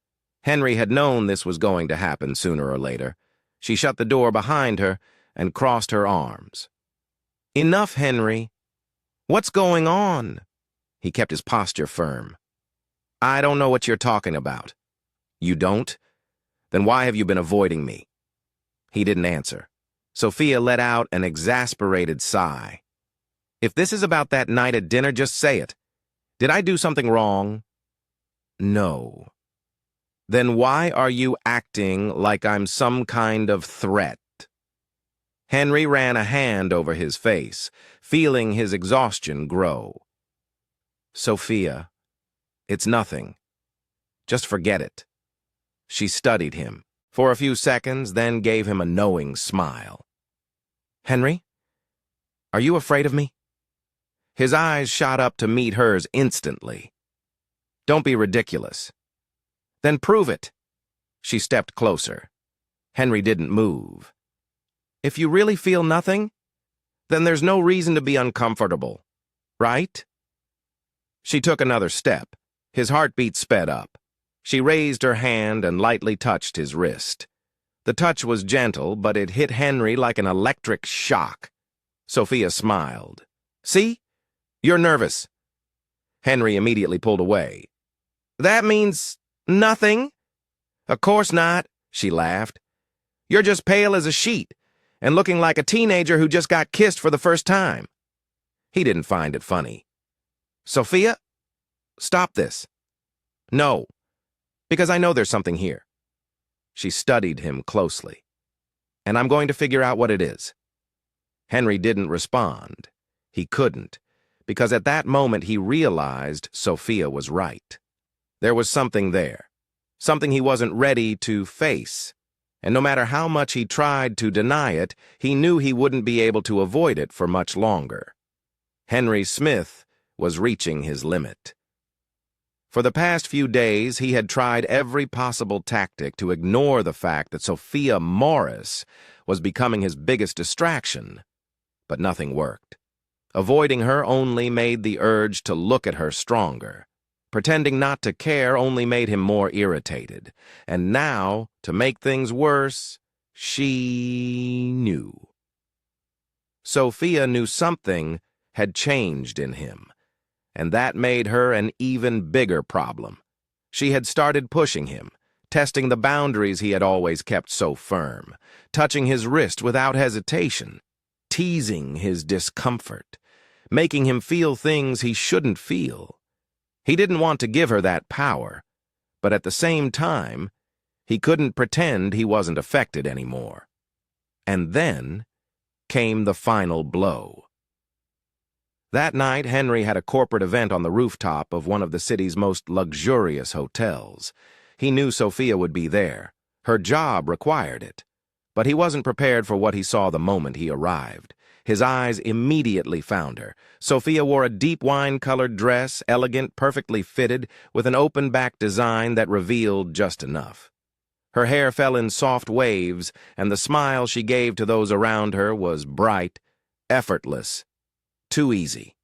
Speaker 1: Henry had known this was going to happen sooner or later. She shut the door behind her and crossed her arms. "Enough, Henry. What's going on?" He kept his posture firm. "I don't know what you're talking about." "You don't? Then why have you been avoiding me?" He didn't answer. Sophia let out an exasperated sigh. "If this is about that night at dinner, just say it. Did I do something wrong?" "No." "Then why are you acting like I'm some kind of threat?" Henry ran a hand over his face, feeling his exhaustion grow. "Sophia, it's nothing. Just forget it." She studied him for a few seconds, then gave him a knowing smile. "Henry, are you afraid of me?" His eyes shot up to meet hers instantly. "Don't be ridiculous." "Then prove it." She stepped closer. Henry didn't move. "If you really feel nothing, then there's no reason to be uncomfortable, right?" She took another step. His heartbeat sped up. She raised her hand and lightly touched his wrist. The touch was gentle, but it hit Henry like an electric shock. Sophia smiled. "See? You're nervous." Henry immediately pulled away. "That means nothing?" "Of course not," she laughed. "You're just pale as a sheet and looking like a teenager who just got kissed for the first time." He didn't find it funny. "Sophia, stop this." "No, because I know there's something here." She studied him closely. "And I'm going to figure out what it is." Henry didn't respond. He couldn't, because at that moment he realized Sophia was right. There was something there, something he wasn't ready to face, and no matter how much he tried to deny it, he knew he wouldn't be able to avoid it for much longer. Henry Smith was reaching his limit. For the past few days, he had tried every possible tactic to ignore the fact that Sophia Morris was becoming his biggest distraction, but nothing worked. Avoiding her only made the urge to look at her stronger. Pretending not to care only made him more irritated. And now, to make things worse, she knew. Sophia knew something had changed in him, and that made her an even bigger problem. She had started pushing him, testing the boundaries he had always kept so firm, touching his wrist without hesitation, teasing his discomfort, making him feel things he shouldn't feel. He didn't want to give her that power, but at the same time, he couldn't pretend he wasn't affected anymore. And then came the final blow. That night, Henry had a corporate event on the rooftop of one of the city's most luxurious hotels. He knew Sophia would be there. Her job required it. But he wasn't prepared for what he saw the moment he arrived. His eyes immediately found her. Sophia wore a deep wine-colored dress, elegant, perfectly fitted, with an open-back design that revealed just enough. Her hair fell in soft waves, and the smile she gave to those around her was bright, effortless, too easy.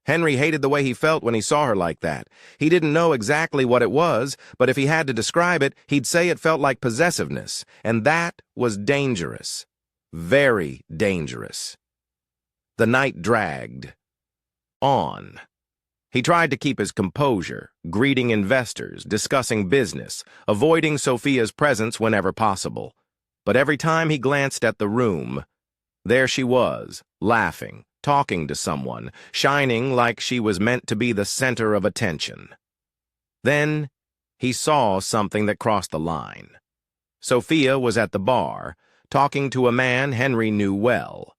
Speaker 1: Henry hated the way he felt when he saw her like that. He didn't know exactly what it was, but if he had to describe it, he'd say it felt like possessiveness, and that was dangerous. Very dangerous. The night dragged on. He tried to keep his composure, greeting investors, discussing business, avoiding Sophia's presence whenever possible. But every time he glanced at the room, there she was, laughing, talking to someone, shining like she was meant to be the center of attention. Then he saw something that crossed the line. Sophia was at the bar, talking to a man Henry knew well,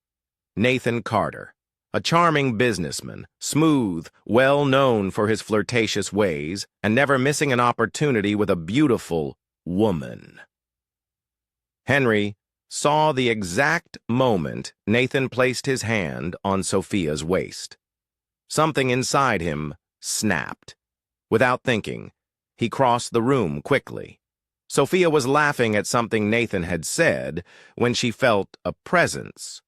Speaker 1: Nathan Carter. A charming businessman, smooth, well known for his flirtatious ways, and never missing an opportunity with a beautiful woman. Henry saw the exact moment Nathan placed his hand on Sophia's waist. Something inside him snapped. Without thinking, he crossed the room quickly. Sophia was laughing at something Nathan had said when she felt a presence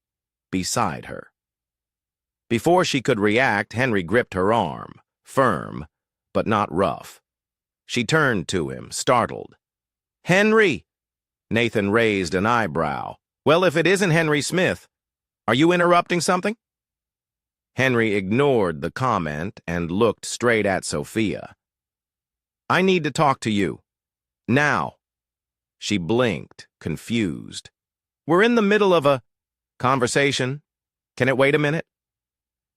Speaker 1: beside her. Before she could react, Henry gripped her arm, firm, but not rough. She turned to him, startled. "Henry!" Nathan raised an eyebrow. "Well, if it isn't Henry Smith, are you interrupting something?" Henry ignored the comment and looked straight at Sophia. "I need to talk to you. Now." She blinked, confused. "We're in the middle of a conversation. Can it wait a minute?"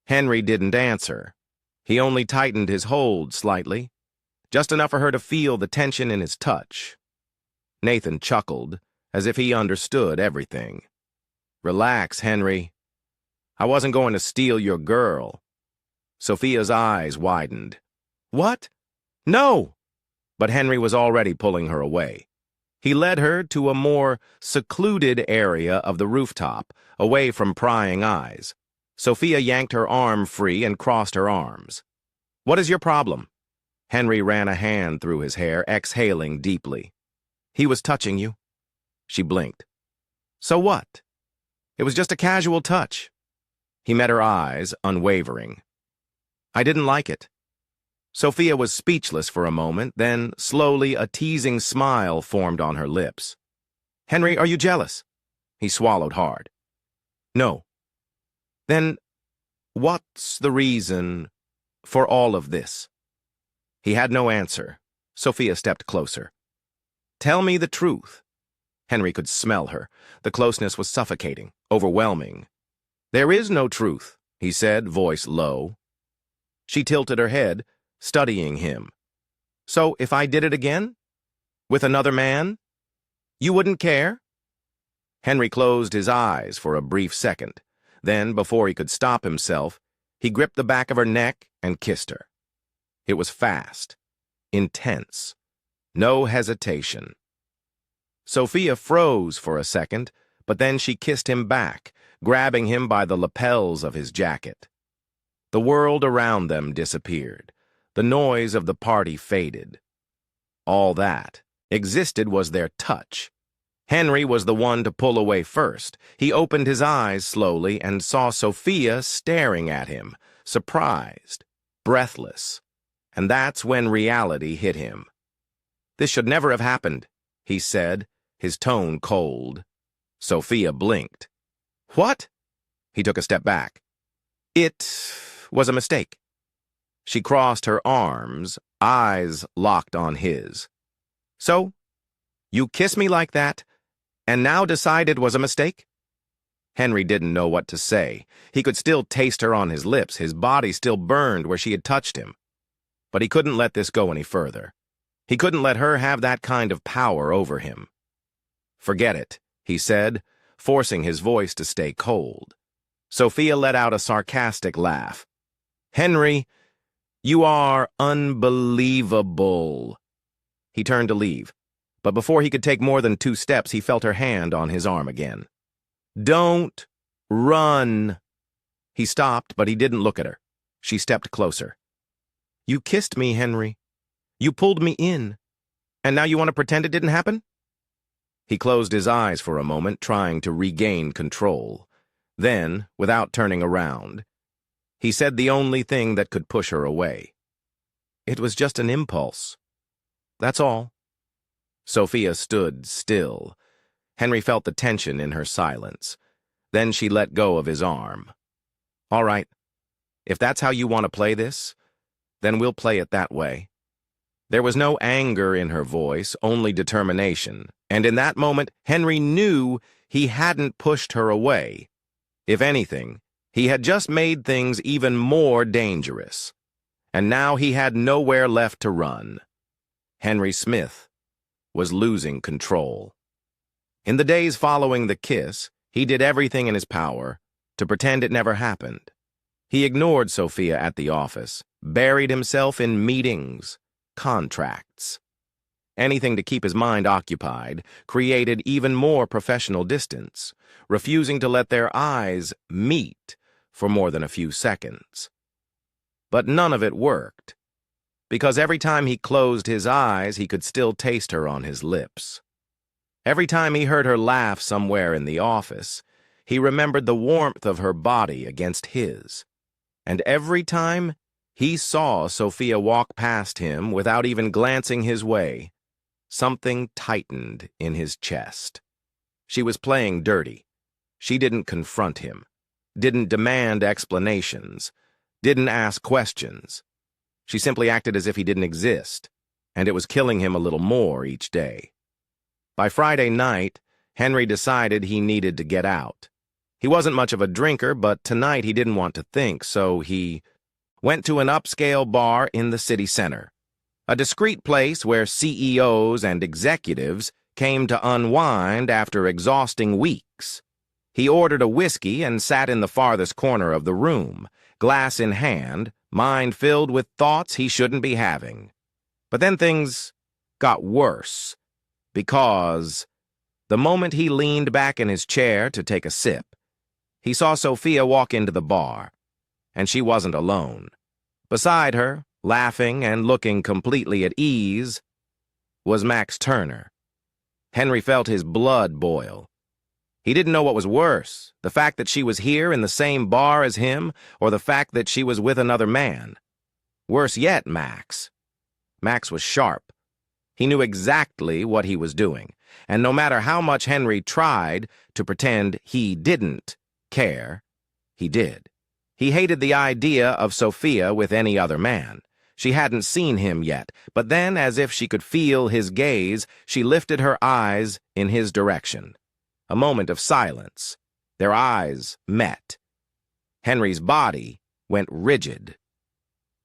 Speaker 1: Henry didn't answer. He only tightened his hold slightly, just enough for her to feel the tension in his touch. Nathan chuckled, as if he understood everything. "Relax, Henry. I wasn't going to steal your girl." Sophia's eyes widened. "What? No!" But Henry was already pulling her away. He led her to a more secluded area of the rooftop, away from prying eyes. Sophia yanked her arm free and crossed her arms. "What is your problem?" Henry ran a hand through his hair, exhaling deeply. "He was touching you." She blinked. "So what? It was just a casual touch." He met her eyes, unwavering. "I didn't like it." Sophia was speechless for a moment, then slowly a teasing smile formed on her lips. "Henry, are you jealous?" He swallowed hard. "No." "Then what's the reason for all of this?" He had no answer. Sophia stepped closer. "Tell me the truth." Henry could smell her. The closeness was suffocating, overwhelming. "There is no truth," he said, voice low. She tilted her head, studying him. "So if I did it again? With another man? You wouldn't care?" Henry closed his eyes for a brief second. Then, before he could stop himself, he gripped the back of her neck and kissed her. It was fast, intense, no hesitation. Sophia froze for a second, but then she kissed him back, grabbing him by the lapels of his jacket. The world around them disappeared. The noise of the party faded. All that existed was their touch. Henry was the one to pull away first. He opened his eyes slowly and saw Sophia staring at him, surprised, breathless. And that's when reality hit him. "This should never have happened," he said, his tone cold. Sophia blinked. "What?" He took a step back. It was a mistake. She crossed her arms, eyes locked on his. So, you kiss me like that, and now decide it was a mistake? Henry didn't know what to say. He could still taste her on his lips, his body still burned where she had touched him. But he couldn't let this go any further. He couldn't let her have that kind of power over him. Forget it, he said, forcing his voice to stay cold. Sophia let out a sarcastic laugh. Henry, you are unbelievable. He turned to leave, but before he could take more than 2 steps, he felt her hand on his arm again. Don't run. He stopped, but he didn't look at her. She stepped closer. You kissed me, Henry. You pulled me in. And now you want to pretend it didn't happen? He closed his eyes for a moment, trying to regain control. Then, without turning around, he said the only thing that could push her away. It was just an impulse. That's all. Sophia stood still. Henry felt the tension in her silence. Then she let go of his arm. All right, if that's how you want to play this, then we'll play it that way. There was no anger in her voice, only determination, and in that moment, Henry knew he hadn't pushed her away. If anything, he had just made things even more dangerous. And now he had nowhere left to run. Henry Smith was losing control. In the days following the kiss, he did everything in his power to pretend it never happened. He ignored Sophia at the office, buried himself in meetings, contracts. Anything to keep his mind occupied, created even more professional distance, refusing to let their eyes meet for more than a few seconds. But none of it worked, because every time he closed his eyes, he could still taste her on his lips. Every time he heard her laugh somewhere in the office, he remembered the warmth of her body against his. And every time he saw Sophia walk past him without even glancing his way, something tightened in his chest. She was playing dirty. She didn't confront him, didn't demand explanations, didn't ask questions. She simply acted as if he didn't exist, and it was killing him a little more each day. By Friday night, Henry decided he needed to get out. He wasn't much of a drinker, but tonight he didn't want to think, so he went to an upscale bar in the city center, a discreet place where CEOs and executives came to unwind after exhausting weeks. He ordered a whiskey and sat in the farthest corner of the room, glass in hand, mind filled with thoughts he shouldn't be having. But then things got worse, because the moment he leaned back in his chair to take a sip, he saw Sophia walk into the bar, and she wasn't alone. Beside her, laughing and looking completely at ease, was Max Turner. Henry felt his blood boil. He didn't know what was worse, the fact that she was here in the same bar as him, or the fact that she was with another man. Worse yet, Max. Max was sharp. He knew exactly what he was doing, and no matter how much Henry tried to pretend he didn't care, he did. He hated the idea of Sophia with any other man. She hadn't seen him yet, but then, as if she could feel his gaze, she lifted her eyes in his direction. A moment of silence. Their eyes met. Henry's body went rigid.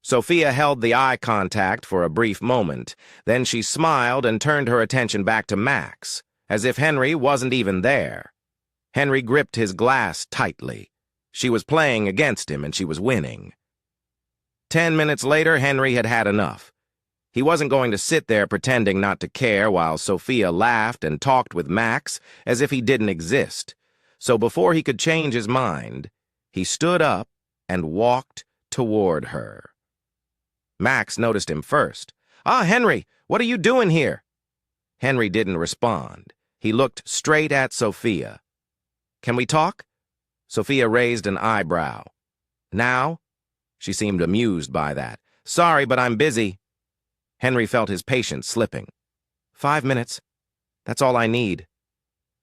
Speaker 1: Sophia held the eye contact for a brief moment. Then she smiled and turned her attention back to Max, as if Henry wasn't even there. Henry gripped his glass tightly. She was playing against him, and she was winning. 10 minutes later, Henry had had enough. He wasn't going to sit there pretending not to care while Sophia laughed and talked with Max as if he didn't exist. So before he could change his mind, he stood up and walked toward her. Max noticed him first. "Ah, Henry, what are you doing here?" Henry didn't respond. He looked straight at Sophia. "Can we talk?" Sophia raised an eyebrow. "Now?" She seemed amused by that. "Sorry, but I'm busy." Henry felt his patience slipping. 5 minutes. That's all I need."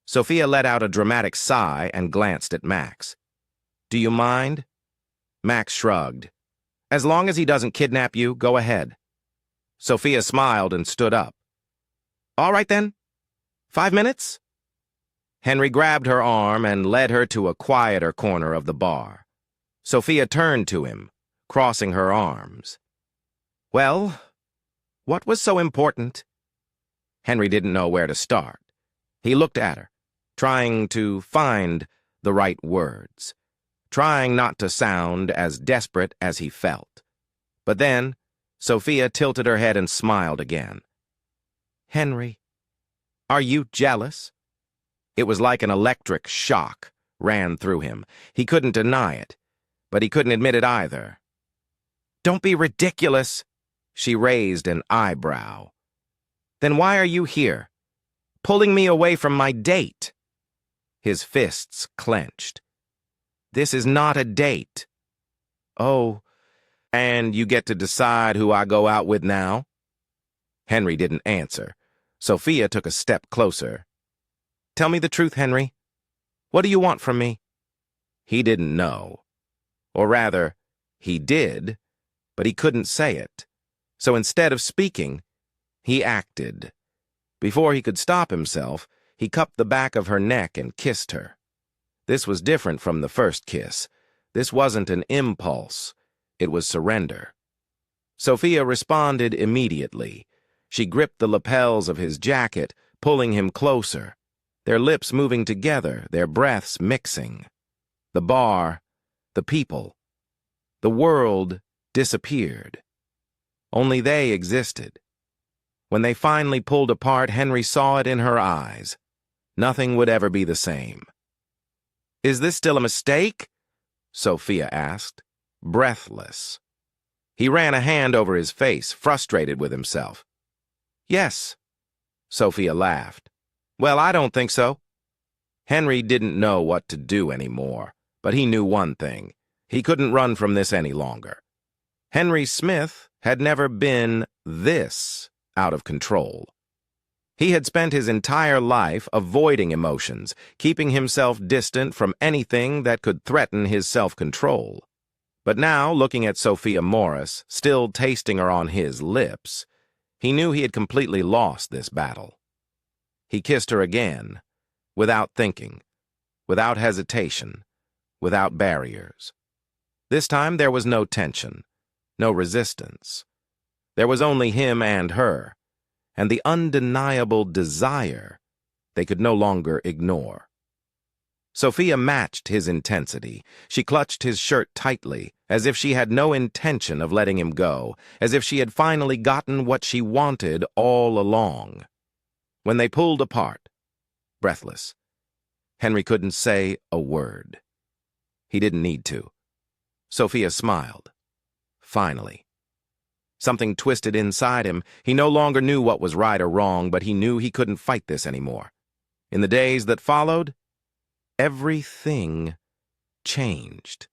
Speaker 1: Sophia let out a dramatic sigh and glanced at Max. Do you mind? Max shrugged. As long as he doesn't kidnap you, go ahead. Sophia smiled and stood up. All right then. 5 minutes? Henry grabbed her arm and led her to a quieter corner of the bar. Sophia turned to him, crossing her arms. Well, what was so important? Henry didn't know where to start. He looked at her, trying to find the right words, trying not to sound as desperate as he felt. But then, Sophia tilted her head and smiled again. Henry, are you jealous? It was like an electric shock ran through him. He couldn't deny it, but he couldn't admit it either. Don't be ridiculous. She raised an eyebrow. Then why are you here? Pulling me away from my date? His fists clenched. This is not a date. Oh, and you get to decide who I go out with now? Henry didn't answer. Sophia took a step closer. Tell me the truth, Henry. What do you want from me? He didn't know. Or rather, he did, but he couldn't say it. So instead of speaking, he acted. Before he could stop himself, he cupped the back of her neck and kissed her. This was different from the first kiss. This wasn't an impulse. It was surrender. Sophia responded immediately. She gripped the lapels of his jacket, pulling him closer, their lips moving together, their breaths mixing. The bar, the people, the world disappeared. Only they existed. When they finally pulled apart, Henry saw it in her eyes. Nothing would ever be the same. Is this still a mistake? Sophia asked, breathless. He ran a hand over his face, frustrated with himself. Yes, Sophia laughed. Well, I don't think so. Henry didn't know what to do anymore, but he knew one thing. He couldn't run from this any longer. Henry Smith had never been this out of control. He had spent his entire life avoiding emotions, keeping himself distant from anything that could threaten his self-control. But now, looking at Sophia Morris, still tasting her on his lips, he knew he had completely lost this battle. He kissed her again, without thinking, without hesitation, without barriers. This time there was no tension, no resistance. There was only him and her, and the undeniable desire they could no longer ignore. Sophia matched his intensity. She clutched his shirt tightly, as if she had no intention of letting him go, as if she had finally gotten what she wanted all along. When they pulled apart, breathless, Henry couldn't say a word. He didn't need to. Sophia smiled. Finally. Something twisted inside him. He no longer knew what was right or wrong, but he knew he couldn't fight this anymore. In the days that followed, everything changed.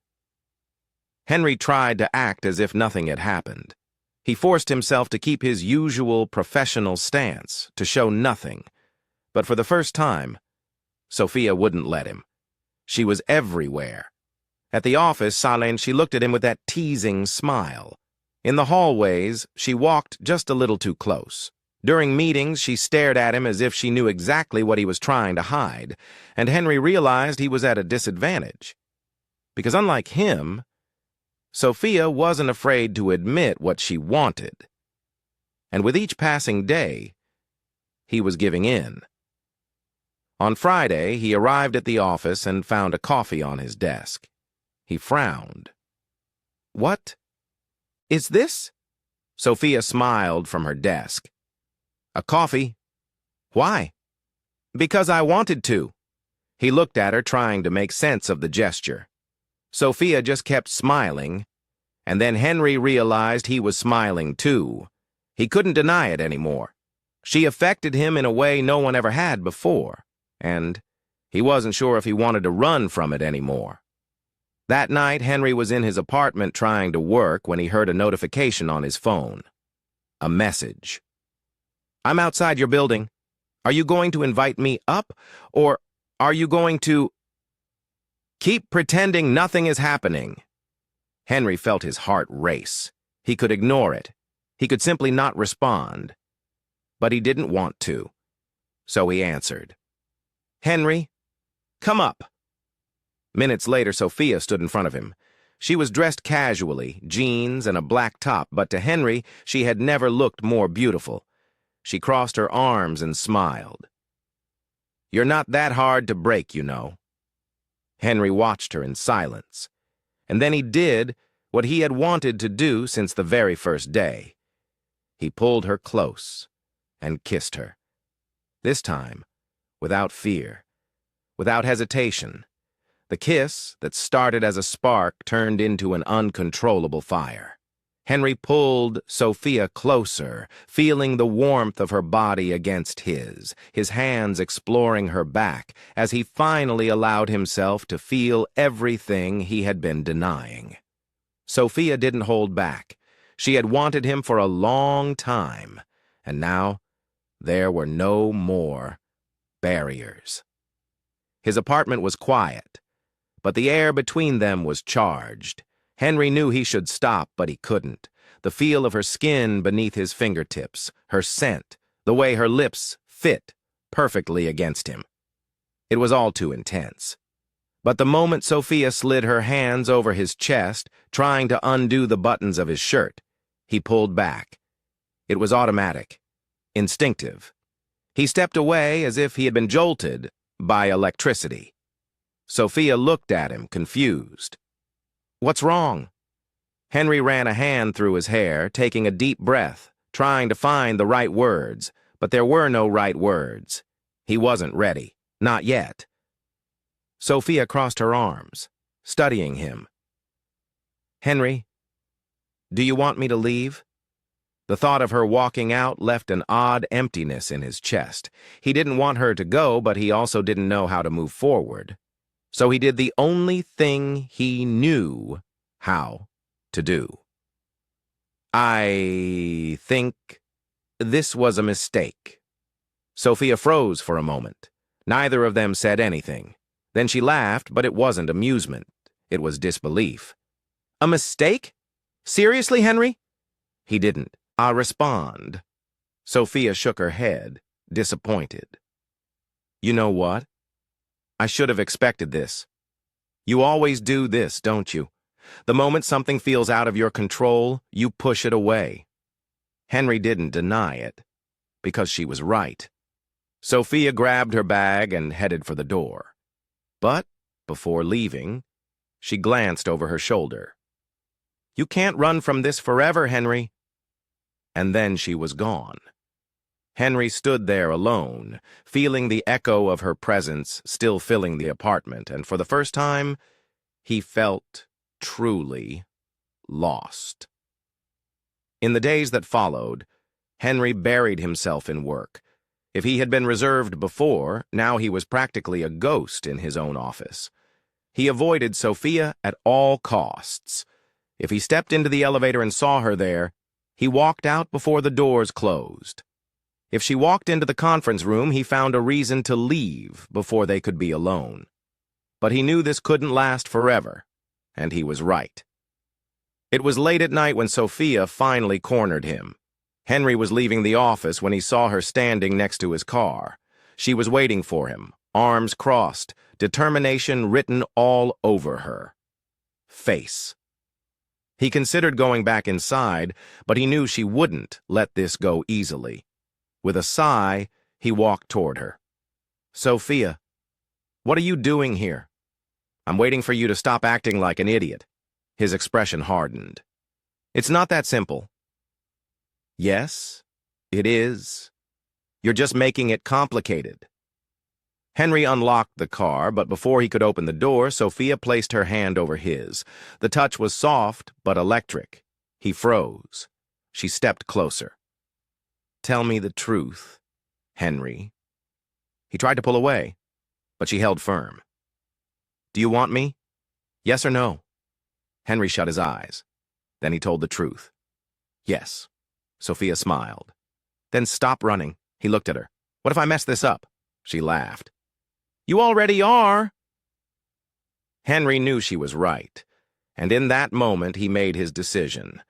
Speaker 1: Henry tried to act as if nothing had happened. He forced himself to keep his usual professional stance, to show nothing. But for the first time, Sophia wouldn't let him. She was everywhere. At the office, she looked at him with that teasing smile. In the hallways, she walked just a little too close. During meetings, she stared at him as if she knew exactly what he was trying to hide, and Henry realized he was at a disadvantage. Because unlike him, Sophia wasn't afraid to admit what she wanted. And with each passing day, he was giving in. On Friday, he arrived at the office and found a coffee on his desk. He frowned. What is this? Sophia smiled from her desk. A coffee. Why? Because I wanted to. He looked at her, trying to make sense of the gesture. Sophia just kept smiling, and then Henry realized he was smiling too. He couldn't deny it anymore. She affected him in a way no one ever had before, and he wasn't sure if he wanted to run from it anymore. That night, Henry was in his apartment trying to work when he heard a notification on his phone. A message. I'm outside your building. Are you going to invite me up, or are you going to... Keep pretending nothing is happening. Henry felt his heart race. He could ignore it. He could simply not respond. But he didn't want to. So he answered. Henry, come up. Minutes later, Sophia stood in front of him. She was dressed casually, jeans and a black top, but to Henry, she had never looked more beautiful. She crossed her arms and smiled. You're not that hard to break, you know. Henry watched her in silence. And then he did what he had wanted to do since the very first day. He pulled her close and kissed her. This time, without fear, without hesitation. The kiss that started as a spark turned into an uncontrollable fire. Henry pulled Sophia closer, feeling the warmth of her body against his hands exploring her back as he finally allowed himself to feel everything he had been denying. Sophia didn't hold back. She had wanted him for a long time, and now there were no more barriers. His apartment was quiet, but the air between them was charged. Henry knew he should stop, but he couldn't. The feel of her skin beneath his fingertips, her scent, the way her lips fit perfectly against him. It was all too intense. But the moment Sophia slid her hands over his chest, trying to undo the buttons of his shirt, he pulled back. It was automatic, instinctive. He stepped away as if he had been jolted by electricity. Sophia looked at him, confused. What's wrong? Henry ran a hand through his hair, taking a deep breath, trying to find the right words, but there were no right words. He wasn't ready, not yet. Sophia crossed her arms, studying him. Henry, do you want me to leave? The thought of her walking out left an odd emptiness in his chest. He didn't want her to go, but he also didn't know how to move forward. So he did the only thing he knew how to do. I think this was a mistake. Sophia froze for a moment. Neither of them said anything. Then she laughed, but it wasn't amusement. It was disbelief. A mistake? Seriously, Henry? He didn't respond. Sophia shook her head, disappointed. You know what? I should have expected this. You always do this, don't you? The moment something feels out of your control, you push it away. Henry didn't deny it, because she was right. Sophia grabbed her bag and headed for the door. But, before leaving, she glanced over her shoulder. You can't run from this forever, Henry. And then she was gone. Henry stood there alone, feeling the echo of her presence still filling the apartment, and for the first time, he felt truly lost. In the days that followed, Henry buried himself in work. If he had been reserved before, now he was practically a ghost in his own office. He avoided Sophia at all costs. If he stepped into the elevator and saw her there, he walked out before the doors closed. If she walked into the conference room, he found a reason to leave before they could be alone. But he knew this couldn't last forever, and he was right. It was late at night when Sophia finally cornered him. Henry was leaving the office when he saw her standing next to his car. She was waiting for him, arms crossed, determination written all over her face. He considered going back inside, but he knew she wouldn't let this go easily. With a sigh, he walked toward her. Sophia, what are you doing here? I'm waiting for you to stop acting like an idiot. His expression hardened. It's not that simple. Yes, it is. You're just making it complicated. Henry unlocked the car, but before he could open the door, Sophia placed her hand over his. The touch was soft, but electric. He froze. She stepped closer. Tell me the truth, Henry. He tried to pull away, but she held firm. Do you want me? Yes or no? Henry shut his eyes. Then he told the truth. Yes. Sophia smiled. Then stop running. He looked at her. What if I mess this up? She laughed. You already are. Henry knew she was right, and in that moment he made his decision.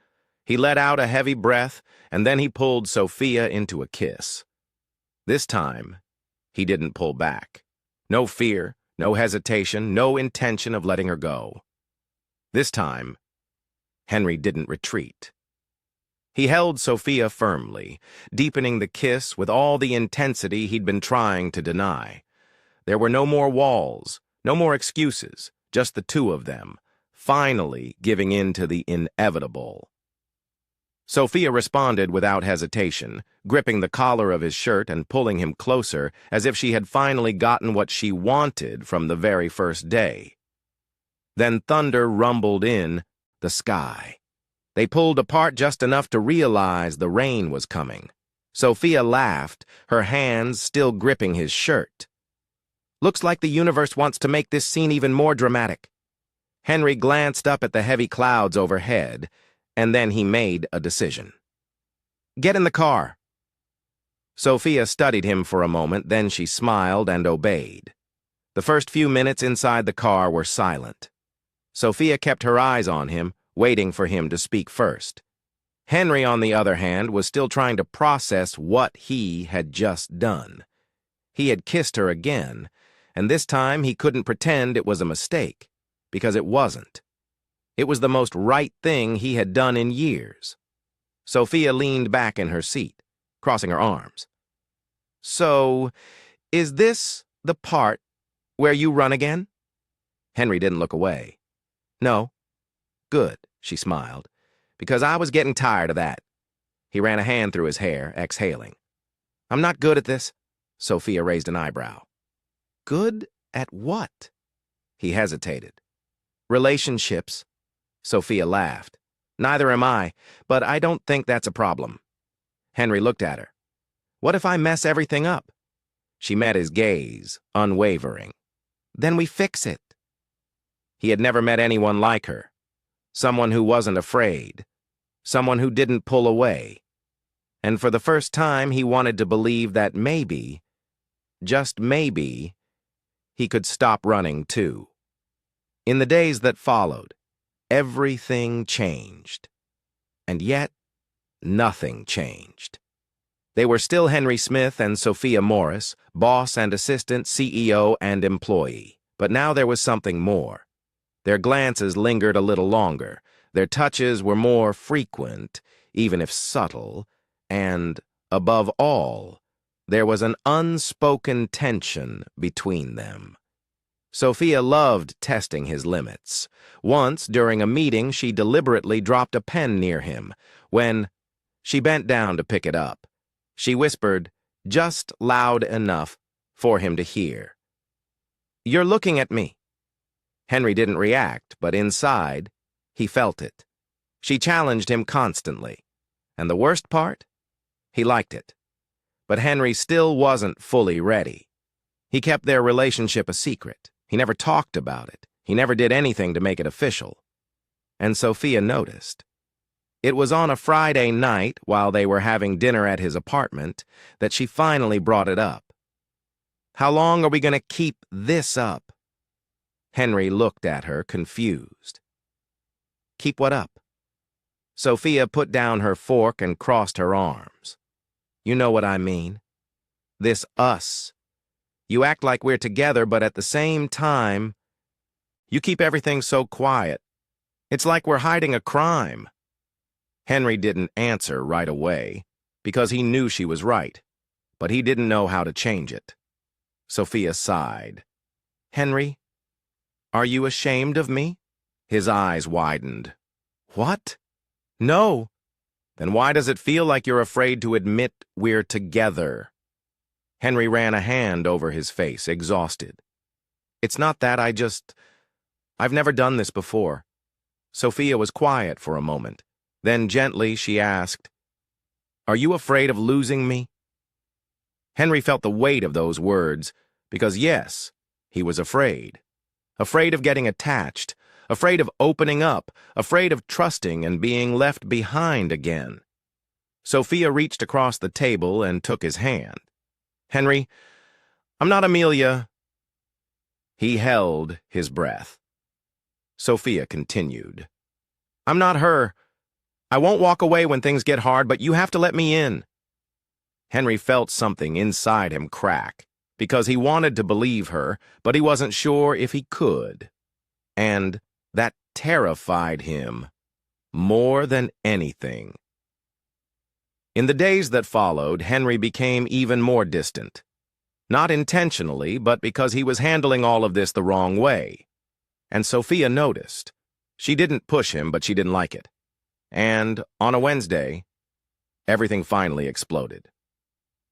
Speaker 1: He let out a heavy breath, and then he pulled Sophia into a kiss. This time, he didn't pull back. No fear, no hesitation, no intention of letting her go. This time, Henry didn't retreat. He held Sophia firmly, deepening the kiss with all the intensity he'd been trying to deny. There were no more walls, no more excuses, just the two of them, finally giving in to the inevitable. Sophia responded without hesitation, gripping the collar of his shirt and pulling him closer as if she had finally gotten what she wanted from the very first day. Then thunder rumbled in the sky. They pulled apart just enough to realize the rain was coming. Sophia laughed, her hands still gripping his shirt. "Looks like the universe wants to make this scene even more dramatic." Henry glanced up at the heavy clouds overhead, and then he made a decision. "Get in the car." Sophia studied him for a moment, then she smiled and obeyed. The first few minutes inside the car were silent. Sophia kept her eyes on him, waiting for him to speak first. Henry, on the other hand, was still trying to process what he had just done. He had kissed her again, and this time he couldn't pretend it was a mistake, because it wasn't. It was the most right thing he had done in years. Sophia leaned back in her seat, crossing her arms. "So, is this the part where you run again?" Henry didn't look away. "No." "Good," she smiled, "because I was getting tired of that." He ran a hand through his hair, exhaling. "I'm not good at this." Sophia raised an eyebrow. "Good at what?" He hesitated. "Relationships." Sophia laughed. "Neither am I, but I don't think that's a problem." Henry looked at her. "What if I mess everything up?" She met his gaze, unwavering. "Then we fix it." He had never met anyone like her. Someone who wasn't afraid. Someone who didn't pull away. And for the first time, he wanted to believe that maybe, just maybe, he could stop running too. In the days that followed, everything changed. And yet, nothing changed. They were still Henry Smith and Sophia Morris, boss and assistant, CEO and employee. But now there was something more. Their glances lingered a little longer. Their touches were more frequent, even if subtle, and, above all, there was an unspoken tension between them. Sophia loved testing his limits. Once, during a meeting, she deliberately dropped a pen near him. When she bent down to pick it up, she whispered, just loud enough for him to hear, "You're looking at me." Henry didn't react, but inside, he felt it. She challenged him constantly. And the worst part? He liked it. But Henry still wasn't fully ready. He kept their relationship a secret. He never talked about it. He never did anything to make it official. And Sophia noticed. It was on a Friday night, while they were having dinner at his apartment, that she finally brought it up. "How long are we going to keep this up?" Henry looked at her, confused. "Keep what up?" Sophia put down her fork and crossed her arms. "You know what I mean. This us. You act like we're together, but at the same time, you keep everything so quiet. It's like we're hiding a crime." Henry didn't answer right away, because he knew she was right, but he didn't know how to change it. Sophia sighed. "Henry, are you ashamed of me?" His eyes widened. "What? No. Then why does it feel like you're afraid to admit we're together?" Henry ran a hand over his face, exhausted. "It's not that, I've never done this before." Sophia was quiet for a moment. Then gently she asked, "Are you afraid of losing me?" Henry felt the weight of those words, because yes, he was afraid. Afraid of getting attached, afraid of opening up, afraid of trusting and being left behind again. Sophia reached across the table and took his hand. "Henry, I'm not Amelia." He held his breath. Sophia continued. I'm not her. I won't walk away when things get hard, but you have to let me in. Henry felt something inside him crack, because he wanted to believe her, but he wasn't sure if he could. And that terrified him more than anything. In the days that followed, Henry became even more distant. Not intentionally, but because he was handling all of this the wrong way. And Sophia noticed. She didn't push him, but she didn't like it. And on a Wednesday, everything finally exploded.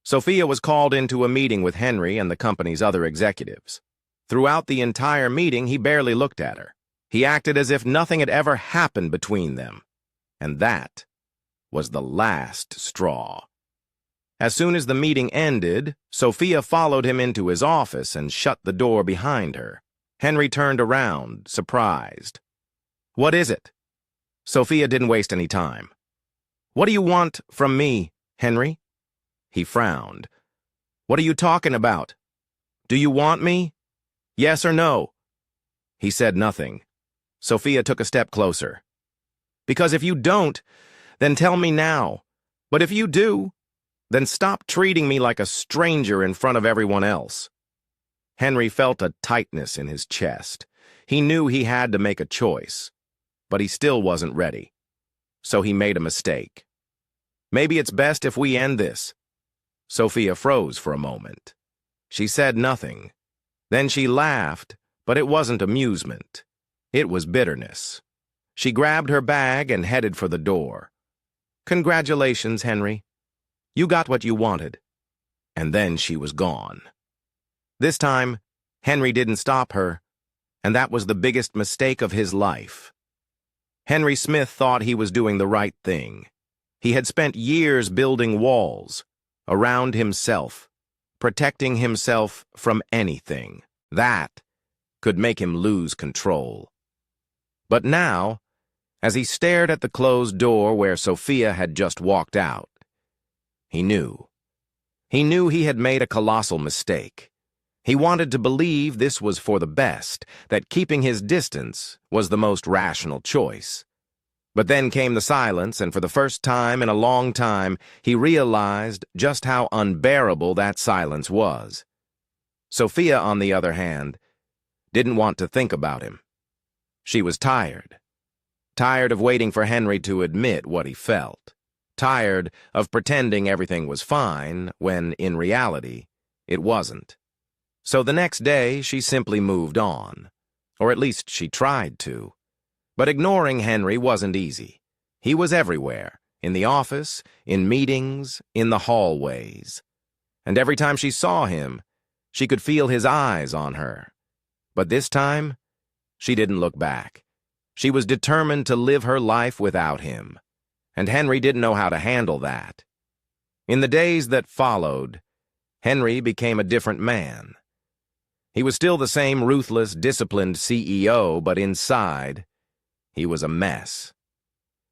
Speaker 1: Sophia was called into a meeting with Henry and the company's other executives. Throughout the entire meeting, he barely looked at her. He acted as if nothing had ever happened between them. And that was the last straw. As soon as the meeting ended, Sophia followed him into his office and shut the door behind her. Henry turned around, surprised. What is it? Sophia didn't waste any time. What do you want from me, Henry? He frowned. What are you talking about? Do you want me? Yes or no? He said nothing. Sophia took a step closer. Because if you don't, then tell me now. But if you do, then stop treating me like a stranger in front of everyone else. Henry felt a tightness in his chest. He knew he had to make a choice, but he still wasn't ready. So he made a mistake. Maybe it's best if we end this. Sophia froze for a moment. She said nothing. Then she laughed, but it wasn't amusement. It was bitterness. She grabbed her bag and headed for the door. Congratulations, Henry. You got what you wanted. And then she was gone. This time, Henry didn't stop her, and that was the biggest mistake of his life. Henry Smith thought he was doing the right thing. He had spent years building walls around himself, protecting himself from anything that could make him lose control. But now, as he stared at the closed door where Sophia had just walked out, he knew. He knew he had made a colossal mistake. He wanted to believe this was for the best, that keeping his distance was the most rational choice. But then came the silence, and for the first time in a long time, he realized just how unbearable that silence was. Sophia, on the other hand, didn't want to think about him. She was tired. Tired of waiting for Henry to admit what he felt. Tired of pretending everything was fine when, in reality, it wasn't. So the next day, she simply moved on. Or at least she tried to. But ignoring Henry wasn't easy. He was everywhere, in the office, in meetings, in the hallways. And every time she saw him, she could feel his eyes on her. But this time, she didn't look back. She was determined to live her life without him. And Henry didn't know how to handle that. In the days that followed, Henry became a different man. He was still the same ruthless, disciplined CEO, but inside, he was a mess.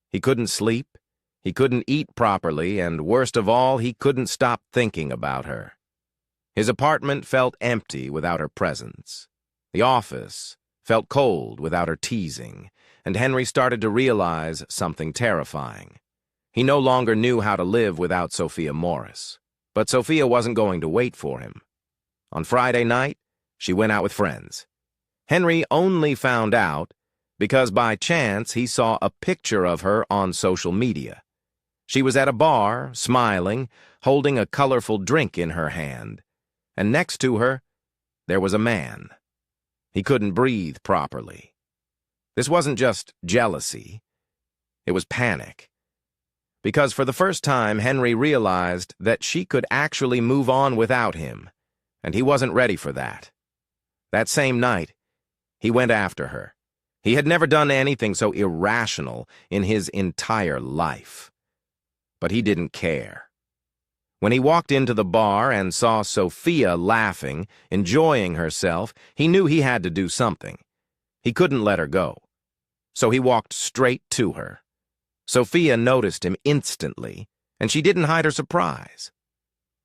Speaker 1: He couldn't sleep, he couldn't eat properly, and worst of all, he couldn't stop thinking about her. His apartment felt empty without her presence. The office felt cold without her teasing, and Henry started to realize something terrifying. He no longer knew how to live without Sophia Morris. But Sophia wasn't going to wait for him. On Friday night, she went out with friends. Henry only found out because by chance he saw a picture of her on social media. She was at a bar, smiling, holding a colorful drink in her hand. And next to her, there was a man. He couldn't breathe properly. This wasn't just jealousy. It was panic. Because for the first time, Henry realized that she could actually move on without him, and he wasn't ready for that. That same night, he went after her. He had never done anything so irrational in his entire life. But he didn't care. When he walked into the bar and saw Sophia laughing, enjoying herself, he knew he had to do something. He couldn't let her go. So he walked straight to her. Sophia noticed him instantly, and she didn't hide her surprise.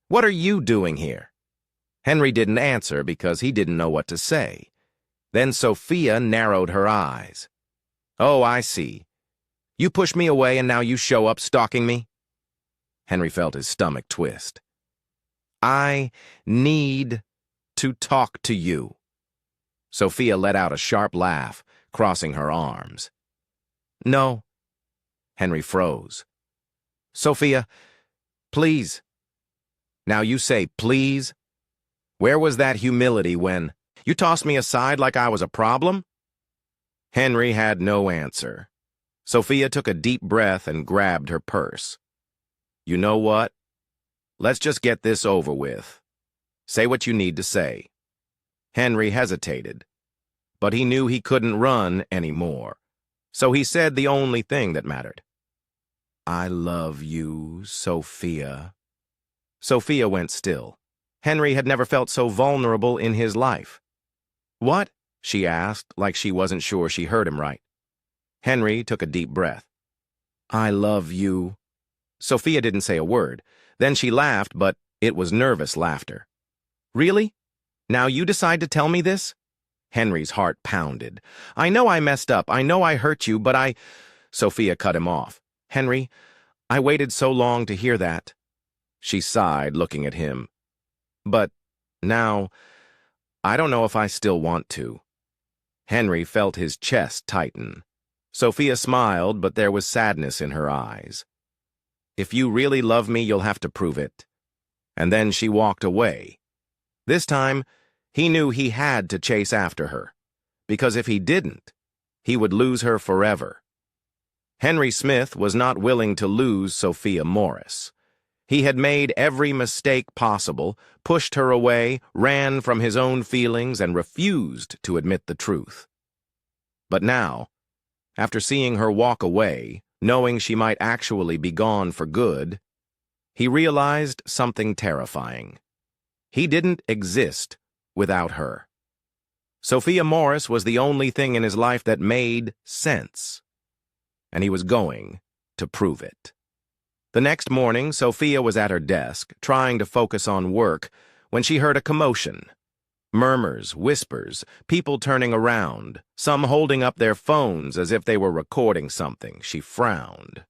Speaker 1: "What are you doing here?" Henry didn't answer because he didn't know what to say. Then Sophia narrowed her eyes. "Oh, I see. You pushed me away and now you show up stalking me?" Henry felt his stomach twist. "I need to talk to you." Sophia let out a sharp laugh, crossing her arms. "No." Henry froze. "Sophia, please." Now you say please? Where was that humility when you tossed me aside like I was a problem? Henry had no answer. Sophia took a deep breath and grabbed her purse. "You know what? Let's just get this over with. Say what you need to say." Henry hesitated, but he knew he couldn't run anymore, so he said the only thing that mattered. "I love you, Sophia." Sophia went still. Henry had never felt so vulnerable in his life. "What?" she asked, like she wasn't sure she heard him right. Henry took a deep breath. "I love you." Sophia didn't say a word. Then she laughed, but it was nervous laughter. "Really? Now you decide to tell me this?" Henry's heart pounded. "I know I messed up. I know I hurt you, but I—" Sophia cut him off. "Henry, I waited so long to hear that." She sighed, looking at him. "But now, I don't know if I still want to." Henry felt his chest tighten. Sophia smiled, but there was sadness in her eyes. "If you really love me, you'll have to prove it." And then she walked away. This time, he knew he had to chase after her, because if he didn't, he would lose her forever. Henry Smith was not willing to lose Sophia Morris. He had made every mistake possible, pushed her away, ran from his own feelings, and refused to admit the truth. But now, after seeing her walk away, knowing she might actually be gone for good, he realized something terrifying. He didn't exist without her. Sophia Morris was the only thing in his life that made sense, and he was going to prove it. The next morning, Sophia was at her desk, trying to focus on work, when she heard a commotion. Murmurs, whispers, people turning around, some holding up their phones as if they were recording something. She frowned.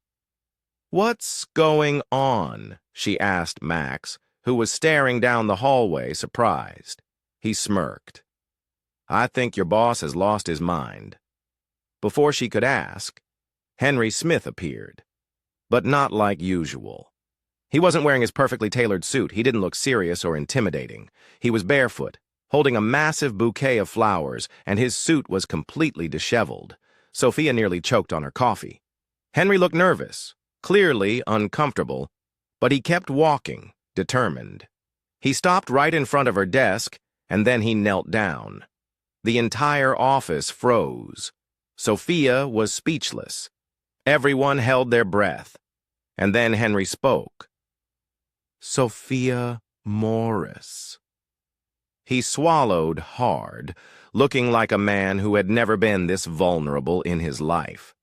Speaker 1: "What's going on?" she asked Max, who was staring down the hallway, surprised. He smirked. "I think your boss has lost his mind." Before she could ask, Henry Smith appeared. But not like usual. He wasn't wearing his perfectly tailored suit. He didn't look serious or intimidating. He was barefoot, holding a massive bouquet of flowers, and his suit was completely disheveled. Sophia nearly choked on her coffee. Henry looked nervous, clearly uncomfortable, but he kept walking, determined. He stopped right in front of her desk, and then he knelt down. The entire office froze. Sophia was speechless. Everyone held their breath. And then Henry spoke. "Sophia Morris." He swallowed hard, looking like a man who had never been this vulnerable in his life.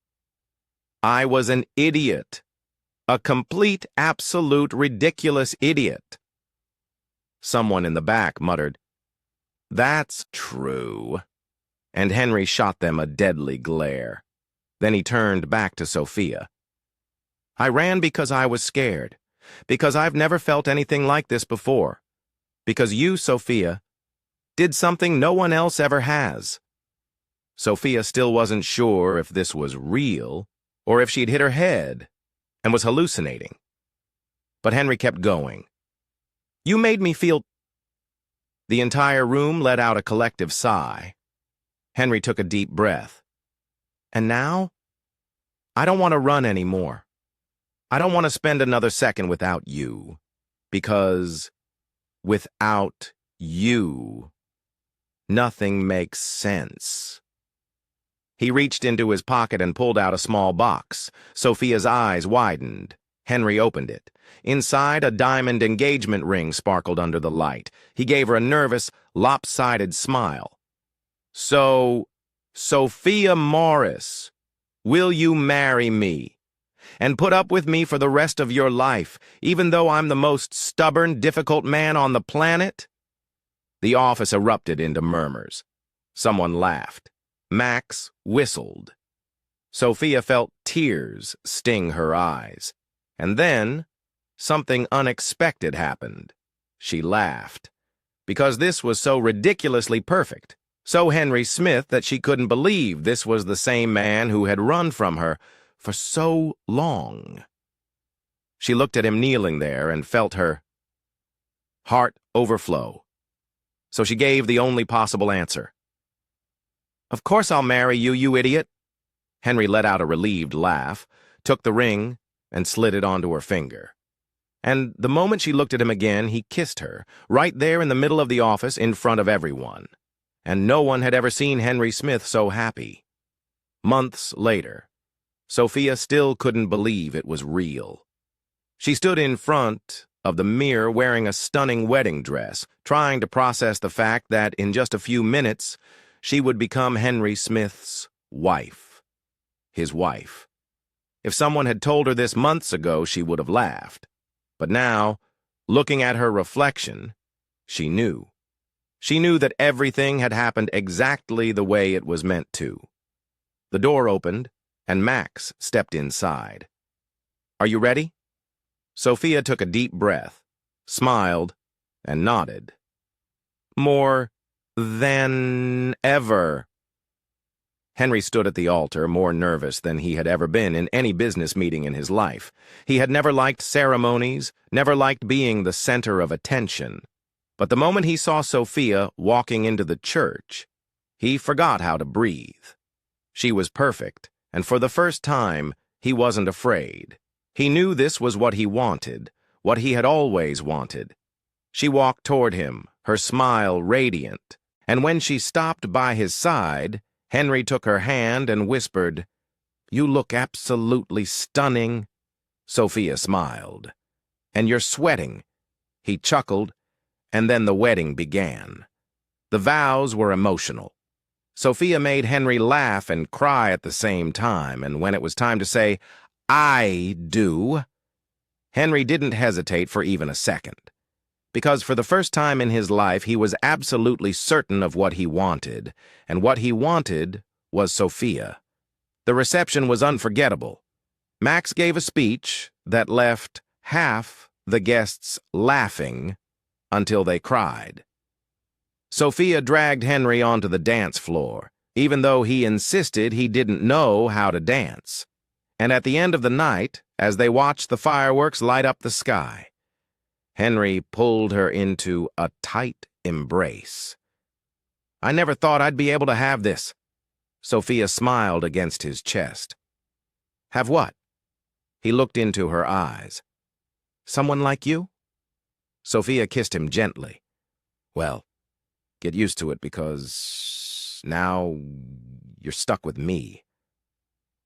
Speaker 1: "I was an idiot. A complete, absolute, ridiculous idiot." Someone in the back muttered, "That's true." And Henry shot them a deadly glare. Then he turned back to Sophia. "I ran because I was scared, because I've never felt anything like this before, because you, Sophia, did something no one else ever has." Sophia still wasn't sure if this was real or if she'd hit her head and was hallucinating. But Henry kept going. "You made me feel—" The entire room let out a collective sigh. Henry took a deep breath. "And now? I don't want to run anymore. I don't want to spend another second without you. Because without you, nothing makes sense." He reached into his pocket and pulled out a small box. Sophia's eyes widened. Henry opened it. Inside, a diamond engagement ring sparkled under the light. He gave her a nervous, lopsided smile. "So, Sophia Morris, will you marry me and put up with me for the rest of your life, even though I'm the most stubborn, difficult man on the planet?" The office erupted into murmurs. Someone laughed. Max whistled. Sophia felt tears sting her eyes. And then, something unexpected happened. She laughed. Because this was so ridiculously perfect, so Henry Smith that she couldn't believe this was the same man who had run from her for so long. She looked at him kneeling there and felt her heart overflow. So she gave the only possible answer. "Of course I'll marry you, you idiot." Henry let out a relieved laugh, took the ring, and slid it onto her finger. And the moment she looked at him again, he kissed her, right there in the middle of the office in front of everyone. And no one had ever seen Henry Smith so happy. Months later, Sophia still couldn't believe it was real. She stood in front of the mirror wearing a stunning wedding dress, trying to process the fact that in just a few minutes, she would become Henry Smith's wife. His wife. If someone had told her this months ago, she would have laughed. But now, looking at her reflection, she knew. She knew that everything had happened exactly the way it was meant to. The door opened, and Max stepped inside. "Are you ready?" Sophia took a deep breath, smiled, and nodded. "More than ever." Henry stood at the altar, more nervous than he had ever been in any business meeting in his life. He had never liked ceremonies, never liked being the center of attention. But the moment he saw Sophia walking into the church, he forgot how to breathe. She was perfect, and for the first time, he wasn't afraid. He knew this was what he wanted, what he had always wanted. She walked toward him, her smile radiant, and when she stopped by his side, Henry took her hand and whispered, "You look absolutely stunning." Sophia smiled. "And you're sweating." He chuckled, and then the wedding began. The vows were emotional. Sophia made Henry laugh and cry at the same time, and when it was time to say, "I do," Henry didn't hesitate for even a second. Because for the first time in his life, he was absolutely certain of what he wanted, and what he wanted was Sophia. The reception was unforgettable. Max gave a speech that left half the guests laughing until they cried. Sophia dragged Henry onto the dance floor, even though he insisted he didn't know how to dance. And at the end of the night, as they watched the fireworks light up the sky, Henry pulled her into a tight embrace. "I never thought I'd be able to have this." Sophia smiled against his chest. "Have what?" He looked into her eyes. "Someone like you?" Sophia kissed him gently. "Well, get used to it because now you're stuck with me."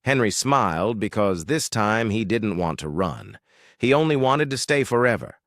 Speaker 1: Henry smiled because this time he didn't want to run. He only wanted to stay forever.